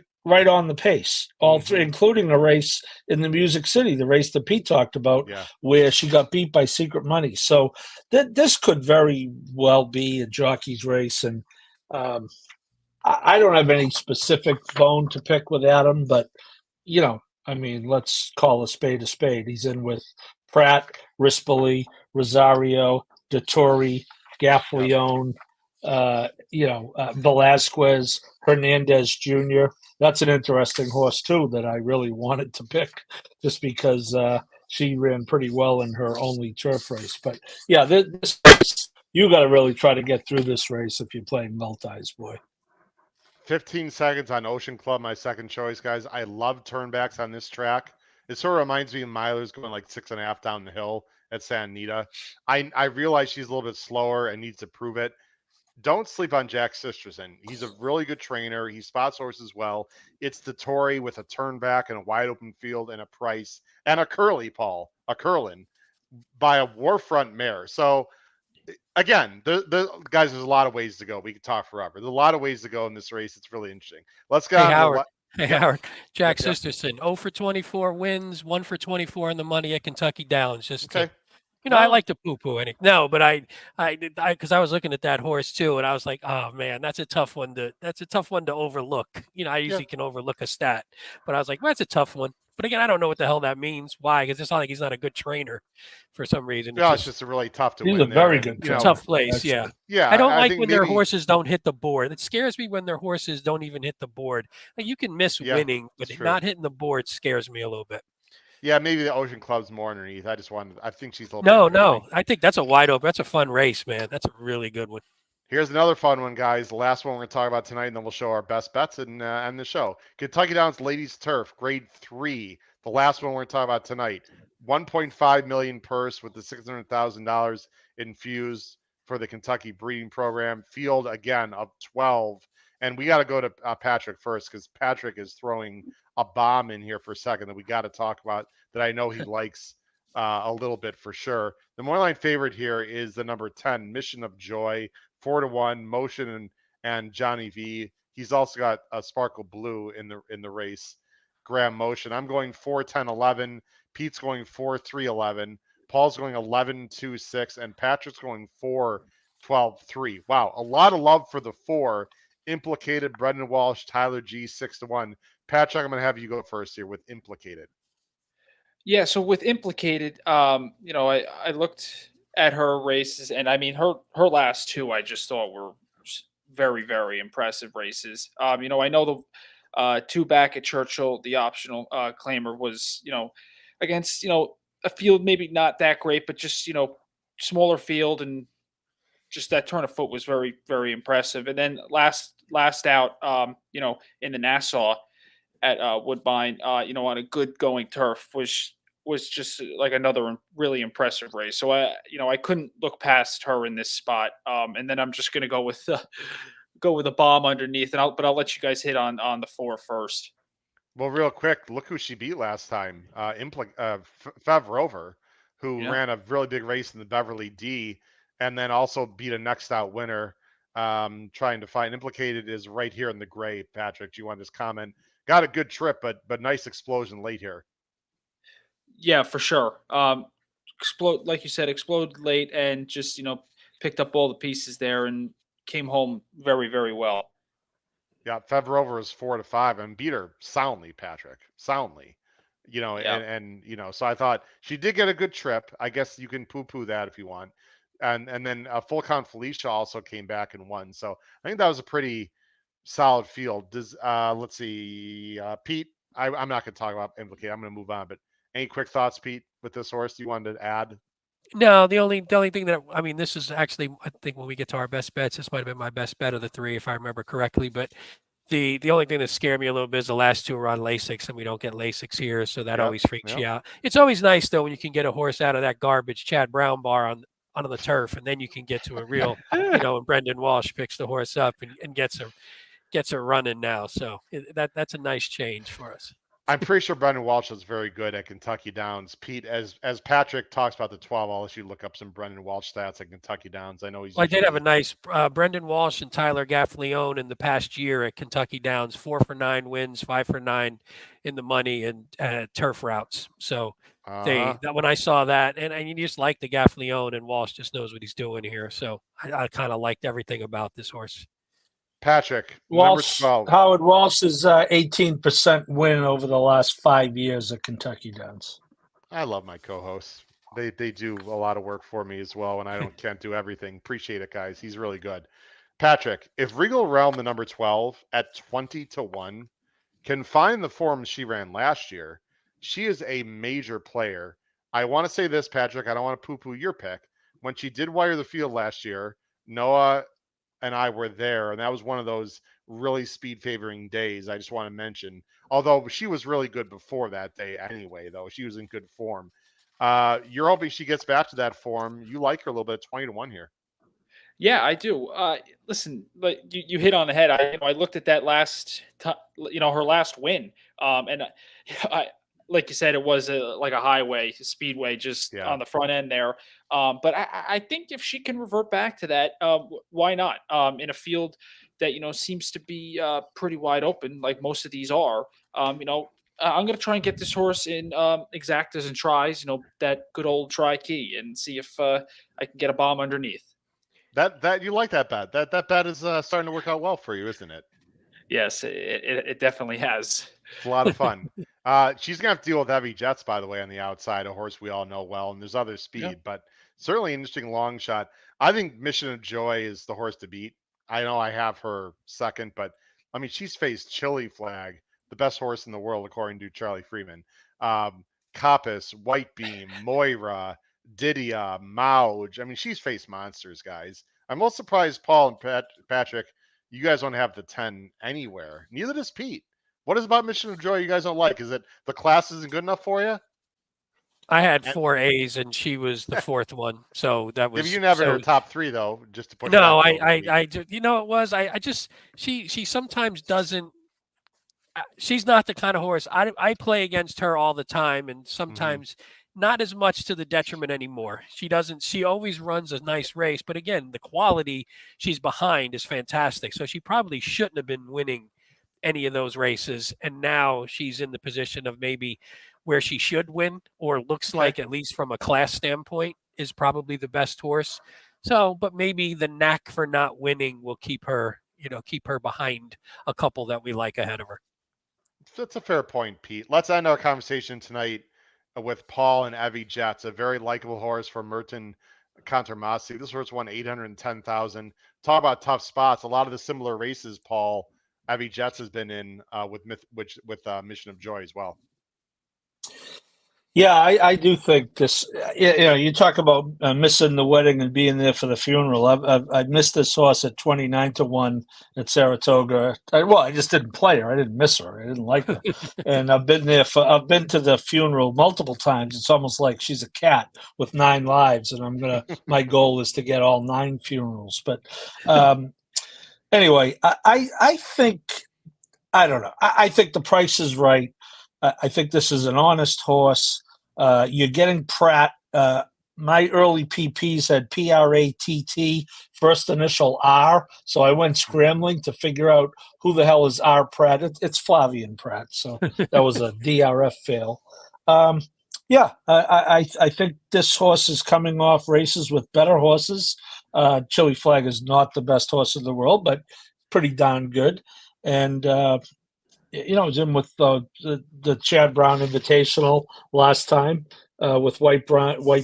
on the pace. All three, including a race in the Music City, the race that Pete talked about, Yeah. where she got beat by Secret Money. So this could very well be a jockey's race, and I don't have any specific bone to pick with Adam, but I mean, let's call a spade a spade. He's in with Pratt, Rispoli, Rosario, Dettori, Gaffleone, Velasquez, Hernandez Jr. That's an interesting horse too that I really wanted to pick, just because she ran pretty well in her only turf race. But yeah, this race, you got to really try to get through this race if you're playing multis, boy. 15 seconds on Ocean Club, my second choice, guys. I love turnbacks on this track. It sort of reminds me of Milers going like 6.5 down the hill at San Anita. I realize she's a little bit slower and needs to prove it. Don't sleep on Jack Sisterson. He's a really good trainer. He spots horses well. It's the Tory with a turnback and a wide open field and a price and a curly, Paul, a curlin by a Warfront mare. So again, the guys, there's a lot of ways to go. We could talk forever. There's a lot of ways to go in this race. It's really interesting. Let's get Hey, on to Howard. the Hey, yep, Howard. Jack yep. Sisterson, 0 for 24 wins, 1 for 24 on the money at Kentucky Downs. Just to, Okay. I No, like to poo-poo any. No, but because I was looking at that horse too, and I was like, oh man, that's a tough one to overlook. I yeah. usually can overlook a stat, but I was like, well, that's a tough one. But again, I don't know what the hell that means. Why? Because it's not like he's not a good trainer for some reason. Yeah, it's just really tough to He's win a very there. good And, It's a tough place. actually. Yeah. yeah, I don't I like think when their maybe horses don't hit the board. It scares me when their horses don't even hit the board. Like you can miss yeah, winning, but that's true. not hitting the board scares me a little bit. Yeah, maybe the Ocean Club's more underneath. I think she's a little bit better No. than me. I think that's a wide open. That's a fun race, man. That's a really good one. Here's another fun one, guys. The last one we're going to talk about tonight, and then we'll show our best bets and end the show. Kentucky Downs Ladies Turf, Grade 3. The last one we're going to talk about tonight. 1.5 million purse with the $600,000 infused for the Kentucky breeding program. Field again of 12. And we got to go to Patrick first because Patrick is throwing a bomb in here for a second that we got to talk about that I know he likes a little bit for sure. The Moreline favorite here is the number 10, Mission of Joy. 4-1. Motion and Johnny V. He's also got a Sparkle Blue in the race. Graham Motion. I'm going 4-10-11. Pete's going 4-3-11. Paul's going 11-2-6, and Patrick's going 4-12-3. Wow, a lot of love for the 4. Implicated, Brendan Walsh, Tyler G, 6-1. Patrick, I'm going to have you go first here with Implicated. Yeah, so with Implicated, I looked at her races, and I mean her last two I just thought were very, very impressive races. I know the 2 back at Churchill, the optional claimer was, against, a field maybe not that great, but just, smaller field, and just that turn of foot was very, very impressive. And then last out, in the Nassau at Woodbine, on a good going turf was just like another really impressive race. So I couldn't look past her in this spot. And then I'm just going to go with a bomb underneath, but I'll let you guys hit on the 4 first. Well, real quick, look who she beat last time. Fev Rover, who ran a really big race in the Beverly D, and then also beat a next out winner. Trying to find Implicated is right here in the gray. Patrick, do you want to just comment? Got a good trip, but nice explosion late here. Yeah, for sure. Explode, like you said, explode late, and just picked up all the pieces there and came home very, very well. Yeah, Fev Rover is 4-5 and beat her soundly, Patrick. Soundly. And so I thought she did get a good trip. I guess you can poo-poo that if you want. And then Full Count Felicia also came back and won. So I think that was a pretty solid field. Let's see, Pete. I'm not going to talk about Implicated. I'm going to move on. But any quick thoughts, Pete, with this horse you wanted to add? No, the only thing that this is actually, I think when we get to our best bets, this might have been my best bet of the 3 if I remember correctly. But the only thing that scared me a little bit is the last 2 are on Lasix, and we don't get Lasix here, so that always freaks you out. It's always nice though when you can get a horse out of that garbage Chad Brown bar on the turf, and then you can get to a real, and Brendan Walsh picks the horse up and gets her running now. So that's a nice change for us. I'm pretty sure Brendan Walsh is very good at Kentucky Downs. Pete, as Patrick talks about the 12, I'll let you look up some Brendan Walsh stats at Kentucky Downs. I know he's. Well, I did have a nice Brendan Walsh and Tyler Gaffleone in the past year at Kentucky Downs, 4 for 9 wins, 5 for 9 in the money and turf routes. So when I saw that, and you just like the Gaffleone, and Walsh just knows what he's doing here. So I kind of liked everything about this horse. Patrick, Walsh, number 12. Howard Walsh's 18% win over the last 5 years at Kentucky Downs. I love my co-hosts. They do a lot of work for me as well, and I can't do everything. Appreciate it, guys. He's really good. Patrick, if Regal Realm, the number 12, at 20-1, can find the form she ran last year, she is a major player. I want to say this, Patrick. I don't want to poo-poo your pick. When she did wire the field last year, Noah and I were there, and that was one of those really speed favoring days. I just want to mention, although she was really good before that day anyway, though she was in good form. You're hoping she gets back to that form. You like her a little bit, 20-1 here. Yeah, I do. Listen, but you hit on the head. I looked at that her last win, and I like you said, it was like a highway, speedway, just on the front end there. But I think if she can revert back to that, why not? In a field that seems to be pretty wide open, like most of these are. I'm going to try and get this horse in exactas and tries. That good old try key, and see if I can get a bomb underneath. That you like that bet? That bet is starting to work out well for you, isn't it? Yes, it definitely has. It's a lot of fun. She's gonna have to deal with heavy jets, by the way, on the outside. A horse we all know well, and there's other speed, but certainly an interesting long shot. I think Mission of Joy is the horse to beat. I know I have her second, but I mean she's faced Chili Flag, the best horse in the world according to Charlie Freeman. Coppice, White Beam, Moira, Didia, Mauge. I mean she's faced monsters, guys. I'm most surprised Paul and Patrick, you guys don't have the 10 anywhere. Neither does Pete. What is about Mission of Joy you guys don't like? Is it the class isn't good enough for you? I had 4 A's and she was the 4th one, so that was. You never her top 3 though, just to put. No, it was. I just she sometimes doesn't. She's not the kind of horse I play against her all the time, and sometimes not as much to the detriment anymore. She always runs a nice race, but again, the quality she's behind is fantastic. So she probably shouldn't have been winning any of those races. And now she's in the position of maybe where she should win, or looks Okay. like, at least from a class standpoint, is probably the best horse. So, but maybe the knack for not winning will keep her behind a couple that we like ahead of her. That's a fair point, Pete. Let's end our conversation tonight with Paul and Evie Jets, a very likable horse from Merton Contermasi. This horse won 810,000. Talk about tough spots. A lot of the similar races, Paul, Evie Jets has been in with Mission of Joy as well. Yeah, I do think this. You talk about missing the wedding and being there for the funeral. I've missed this horse at 29-1 at Saratoga. I just didn't play her. I didn't miss her. I didn't like her, and I've been to the funeral multiple times. It's almost like she's a cat with 9 lives, and my goal is to get all 9 funerals. But anyway, I think, I don't know. I think the price is right. I think this is an honest horse. You're getting Pratt. My early PPs had Pratt, first initial R. So I went scrambling to figure out who the hell is R. Pratt. It's Flavian Pratt. So that was a DRF fail. I think this horse is coming off races with better horses. Chili Flag is not the best horse in the world, but pretty darn good. And it was in with the Chad Brown Invitational last time with White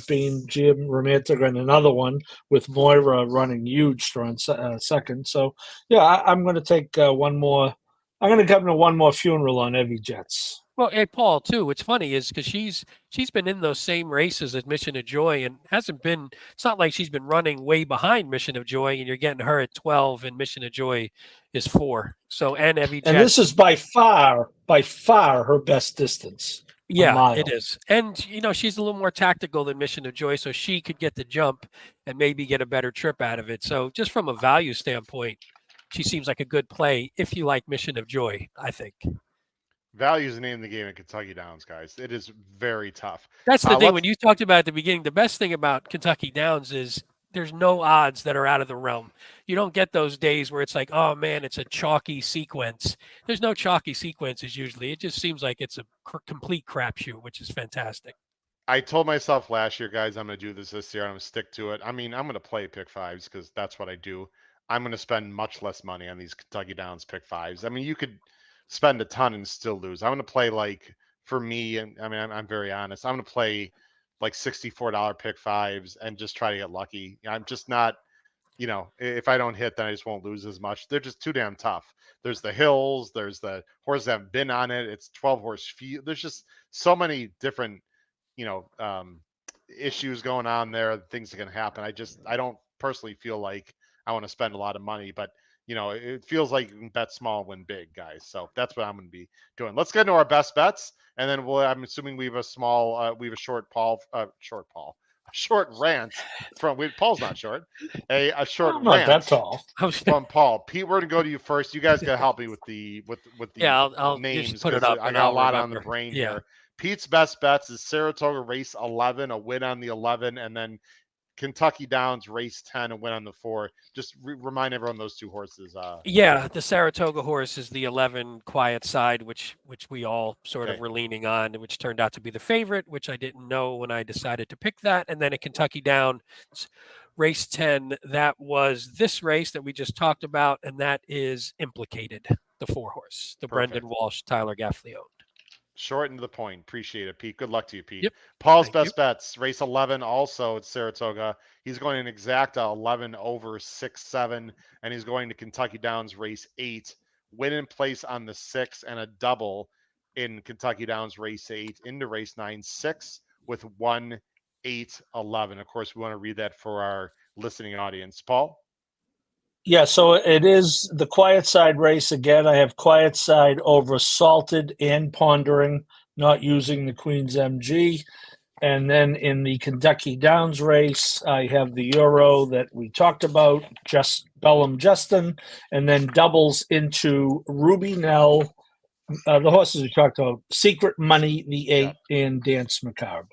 Bean, Jim Romantic, and another one with Moira running huge strong second. So, yeah, I'm going to take one more. I'm going to come to one more funeral on Evie Jets. Well, hey, Paul, too, what's funny is because she's been in those same races as Mission of Joy and it's not like she's been running way behind Mission of Joy, and you're getting her at 12 and Mission of Joy is 4. So, and Evie Jets. And this is by far her best distance. Yeah, it is. And, she's a little more tactical than Mission of Joy, so she could get the jump and maybe get a better trip out of it. So just from a value standpoint, she seems like a good play if you like Mission of Joy, I think. Value is the name of the game at Kentucky Downs, guys. It is very tough. That's the thing. When you talked about at the beginning, the best thing about Kentucky Downs is there's no odds that are out of the realm. You don't get those days where it's like, oh, man, it's a chalky sequence. There's no chalky sequences usually. It just seems like it's a complete crapshoot, which is fantastic. I told myself last year, guys, I'm going to do this year. I'm going to stick to it. I mean, I'm going to play pick 5s because that's what I do. I'm going to spend much less money on these Kentucky Downs pick 5s. I mean, you could spend a ton and still lose. I'm going to play for me, and I mean, I'm very honest. I'm going to play like $64 pick 5s and just try to get lucky. I'm just not, if I don't hit, then I just won't lose as much. They're just too damn tough. There's the hills. There's the horses that have been on it. It's 12 horse field. There's just so many different, issues going on there. Things that can happen. I don't personally feel like I want to spend a lot of money, but it feels like you can bet small, win big, guys. So that's what I'm going to be doing. Let's get into our best bets, and then I'm assuming we have a short rant from Paul's not short, a short I'm not rant that tall. from Paul. Pete, we're going to go to you first. You guys got to help me with the I'll names just put it up. I got a lot on the brain Yeah. here. Pete's best bets is Saratoga race 11, a win on the 11, and then Kentucky Downs race 10, a win on the 4. Just remind everyone those 2 horses. The Saratoga horse is the 11 Quiet Side, which we all sort of were leaning on, which turned out to be the favorite, which I didn't know when I decided to pick that. And then a Kentucky Downs race 10, that was this race that we just talked about, and that is Implicated, the 4 horse, the Perfect. Brendan Walsh, Tyler Gaffley owned. Short and to the point. Appreciate it, Pete. Good luck to you, Pete. Yep. Paul's Thank best bets, race 11, also at Saratoga. He's going an exacta 11 over 6-7, and he's going to Kentucky Downs race 8, win in place on the 6, and a double in Kentucky Downs race 8 into race 9, 6 with 1, 8, 11. Of course, we want to read that for our listening audience. Paul? Yeah, so it is the Quiet Side race again. I have Quiet Side over Salted and Pondering, not using the Queen's MG. And then in the Kentucky Downs race, I have the Euro that we talked about, just Bellum Justin, and then doubles into Ruby Nell, the horses we talked about, Secret Money, the 8, and Dance Macabre.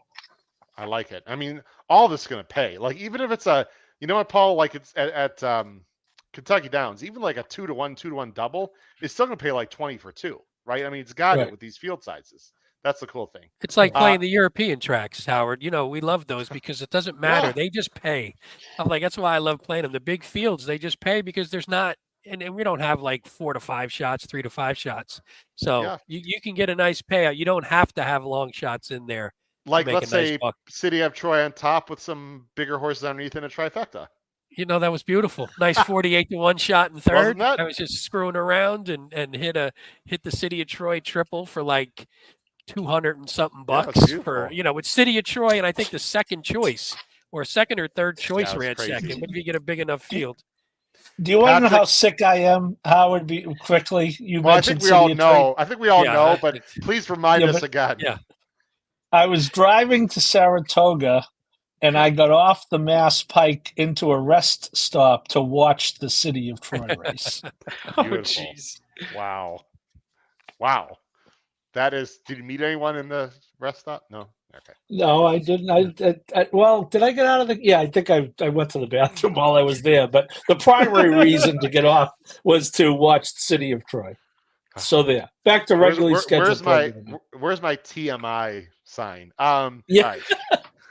I like it. I mean, all this is going to pay. Like, even if it's you know what, Paul? Like, it's at Kentucky Downs, even like a 2-to-1 double, it's still going to pay like 20 for 2, right? I mean, it's got it Right. with these field sizes. That's the cool thing. It's like Uh, playing the European tracks, Howard. We love those because it doesn't matter. Yeah. They just pay. I'm like, that's why I love playing them. The big fields, they just pay because there's not, and we don't have like 4 to 5 shots, 3 to 5 shots. So Yeah. you can get a nice payout. You don't have to have long shots in there to Like, make let's a nice say buck. City of Troy on top with some bigger horses underneath in a trifecta. That was beautiful. Nice 48-1 shot in third. that? I was just screwing around and hit the City of Troy triple for like 200 and something Yeah, bucks it's for beautiful. with City of Troy, and I think the second choice or second or third choice it was ran crazy. second. But if you get a big enough field, Do you want to know how Patrick- sick I am, Howard? Quickly, you Well, I mentioned think we City all of Troy. know. I think we all Yeah, know, I but think- please remind Yeah, us but- again. yeah. I was driving to Saratoga, and I got off the Mass Pike into a rest stop to watch the City of Troy race. Oh, Beautiful. jeez. Wow. That is. Did you meet anyone in the rest stop? No. Okay. No, I didn't. Well, did I get out of the? Yeah, I think I went to the bathroom while I was there. But the primary reason to get off was to watch the City of Troy. So there, back to regularly scheduled programming. Where's my TMI sign? Yeah. All right.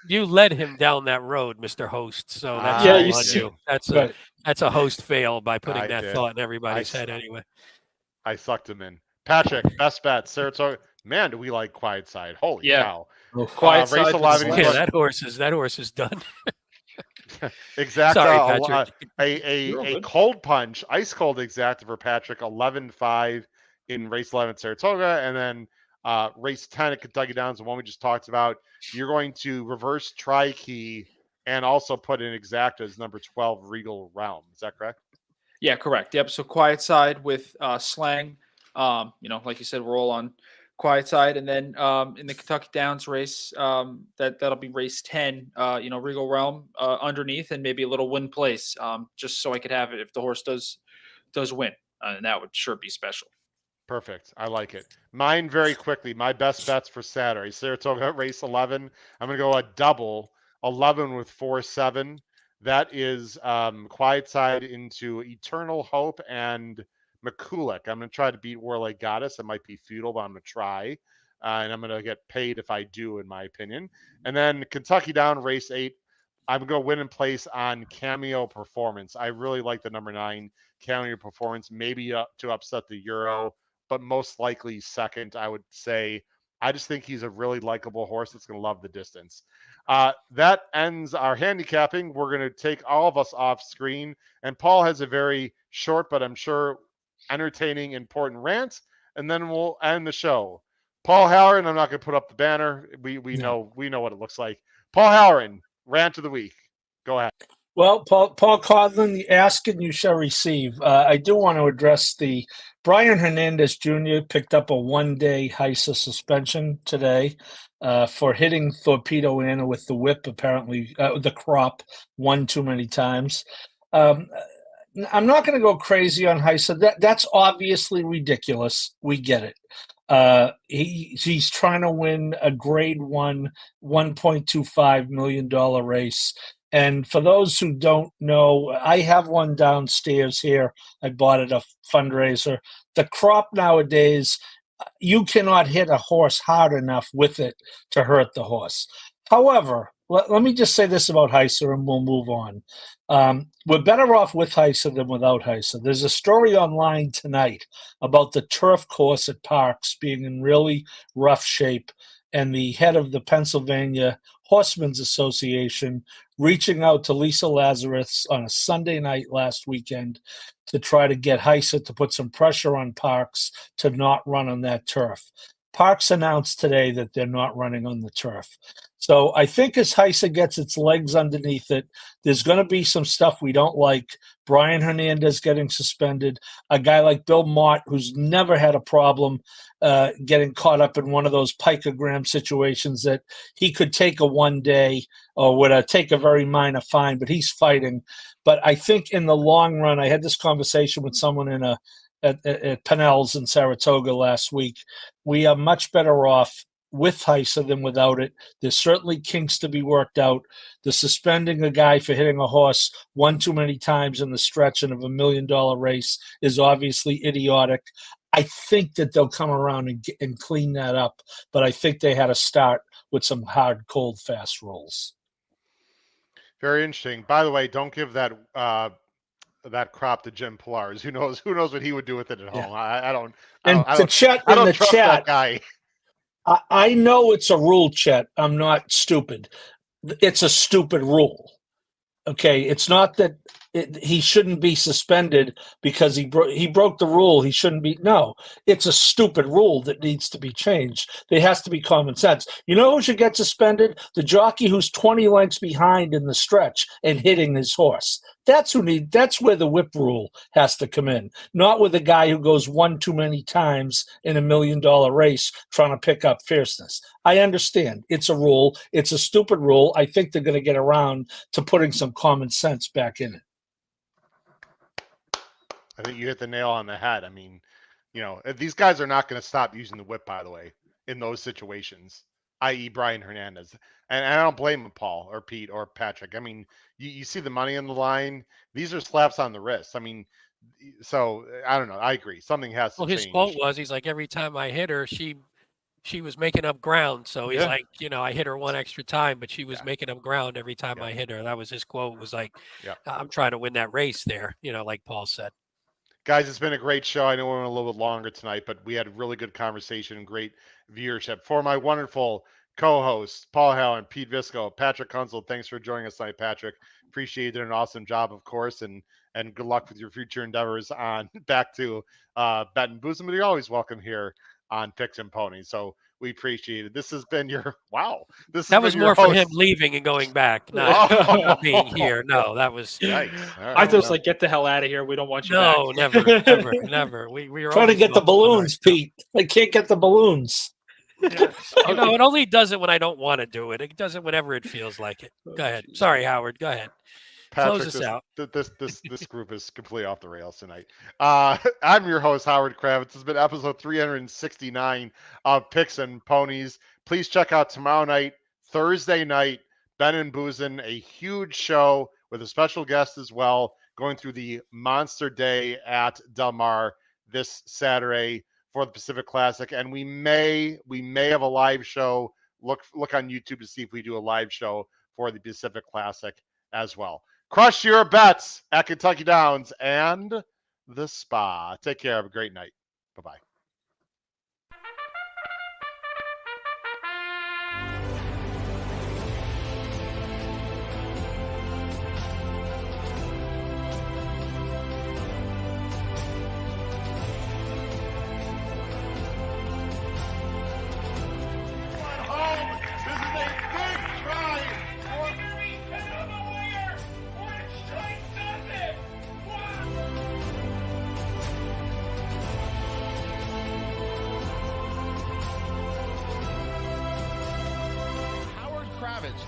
You led him down that road, Mr. Host. So that's Yeah, all you on see- you. That's Right. a host fail by putting I that did. thought in everybody's I- head anyway. I sucked him in. Patrick, best bet. Saratoga. Man, do we like Quiet Side? Holy Yeah. cow! Quiet race side with 11 Slash. Yeah, plus- that horse is done. Exact. Sorry, Patrick. You're all A good. cold punch, ice cold exacta for Patrick. 11-5 in race 11 at Saratoga, and then race 10 at Kentucky Downs, the one we just talked about. You're going to reverse tri-key and also put in exacta as number 12 Regal Realm. Is that correct? Yeah, correct. Yep. So quiet side with slang. Like you said, we're all on quiet side, and then in the Kentucky Downs race, that'll be race 10. Regal Realm underneath, and maybe a little win place, just so I could have it if the horse does win, and that would sure be special. Perfect. I like it. Mine very quickly. My best bets for Saturday. Saratoga race 11. I'm going to go a double 11 with 4-7. That is Quiet Side into Eternal Hope and McCulloch. I'm going to try to beat Warlake Goddess. It might be futile, but I'm going to try. And I'm going to get paid if I do, in my opinion. And then Kentucky Down race 8. I'm going to win in place on Cameo Performance. I really like the number 9 Cameo Performance, maybe to upset the Euro, but most likely second, I would say. I just think he's a really likable horse that's going to love the distance. That ends our handicapping. We're going to take all of us off screen, and Paul has a very short, but I'm sure entertaining, important rant, and then we'll end the show. Paul Halloran, I'm not going to put up the banner. We know what it looks like. Paul Halloran, rant of the week. Go ahead. Well, Paul Codlin, the ask and you shall receive. I do want to address the Brian Hernandez Jr. picked up a 1-day HISA suspension today for hitting Torpedo Anna with the whip, apparently the crop one too many times. I'm not going to go crazy on HISA. That's obviously ridiculous. We get it. He's trying to win a grade 1, $1.25 million race. And for those who don't know, I have one downstairs here. I bought it a fundraiser. The crop nowadays, you cannot hit a horse hard enough with it to hurt the horse. However, let me just say this about HISA and we'll move on. We're better off with HISA than without HISA. There's a story online tonight about the turf course at Parks being in really rough shape, and the head of the Pennsylvania Horsemen's Association reaching out to Lisa Lazarus on a Sunday night last weekend to try to get HISA to put some pressure on Parks to not run on that turf. Parks announced today that they're not running on the turf. So I think as HISA gets its legs underneath it, there's going to be some stuff we don't like. Brian Hernandez getting suspended, a guy like Bill Mott, who's never had a problem getting caught up in one of those picogram situations that he could take a 1-day or would take a very minor fine, but he's fighting. But I think in the long run, I had this conversation with someone at Pennell's in Saratoga last week. We are much better off with Heiser than without it. There's certainly kinks to be worked out. The suspending a guy for hitting a horse one too many times in the stretch of $1 million race is obviously idiotic. I think that they'll come around and clean that up, but I think they had to start with some hard, cold, fast rules. Very interesting. By the way, don't give that crop to Jim Pilar's. Who knows what he would do with it at home. I don't. And I the don't, chat I in don't the trust chat, that guy. I know it's a rule, Chet. I'm not stupid. It's a stupid rule. Okay, it's not that he shouldn't be suspended because he broke the rule. He shouldn't be. No, it's a stupid rule that needs to be changed. There has to be common sense. You know who should get suspended? The jockey who's 20 lengths behind in the stretch and hitting his horse. That's where the whip rule has to come in. Not with a guy who goes one too many times in $1 million race trying to pick up fierceness. I understand. It's a rule. It's a stupid rule. I think they're going to get around to putting some common sense back in it. I think you hit the nail on the head. I mean, these guys are not going to stop using the whip, by the way, in those situations, i.e. Brian Hernandez. And I don't blame him, Paul or Pete or Patrick. I mean, you see the money on the line. These are slaps on the wrist. I mean, so I don't know. I agree. Something has to change. Well, his quote was, he's like, every time I hit her, she was making up ground. So he's like, I hit her one extra time, but she was making up ground every time I hit her. That was his quote. Was like, I'm trying to win that race there, like Paul said. Guys, it's been a great show. I know we went a little bit longer tonight, but we had a really good conversation and great viewership. For my wonderful co-hosts, Paul Howell and Pete Visco, Patrick Kunzel, thanks for joining us tonight, Patrick. Appreciate you doing an awesome job, of course, and good luck with your future endeavors on back to Bet and Boozing, but you're always welcome here on Picks and Ponies. So we appreciate it. This has been your That was more for him leaving and going back, not being here. No, that was. Right. I thought it was like, get the hell out of here. We don't want you back. No, never. We were trying to get the balloons, Pete. I can't get the balloons. Yeah. It only does it when I don't want to do it. It does it whenever it feels like it. Go ahead. Sorry, Howard. Go ahead. Patrick, close us out. This group is completely off the rails tonight. I'm your host, Howard Kravitz. This has been episode 369 of Picks and Ponies. Please check out tomorrow night, Thursday night, Ben and Boozin', a huge show with a special guest as well, going through the Monster Day at Del Mar this Saturday for the Pacific Classic. And we may have a live show. Look on YouTube to see if we do a live show for the Pacific Classic as well. Crush your bets at Kentucky Downs and the Spa. Take care. Have a great night. Bye-bye.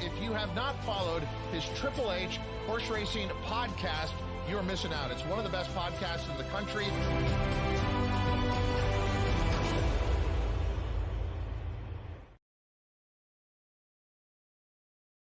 If you have not followed his Triple H horse racing podcast, you're missing out. It's one of the best podcasts in the country.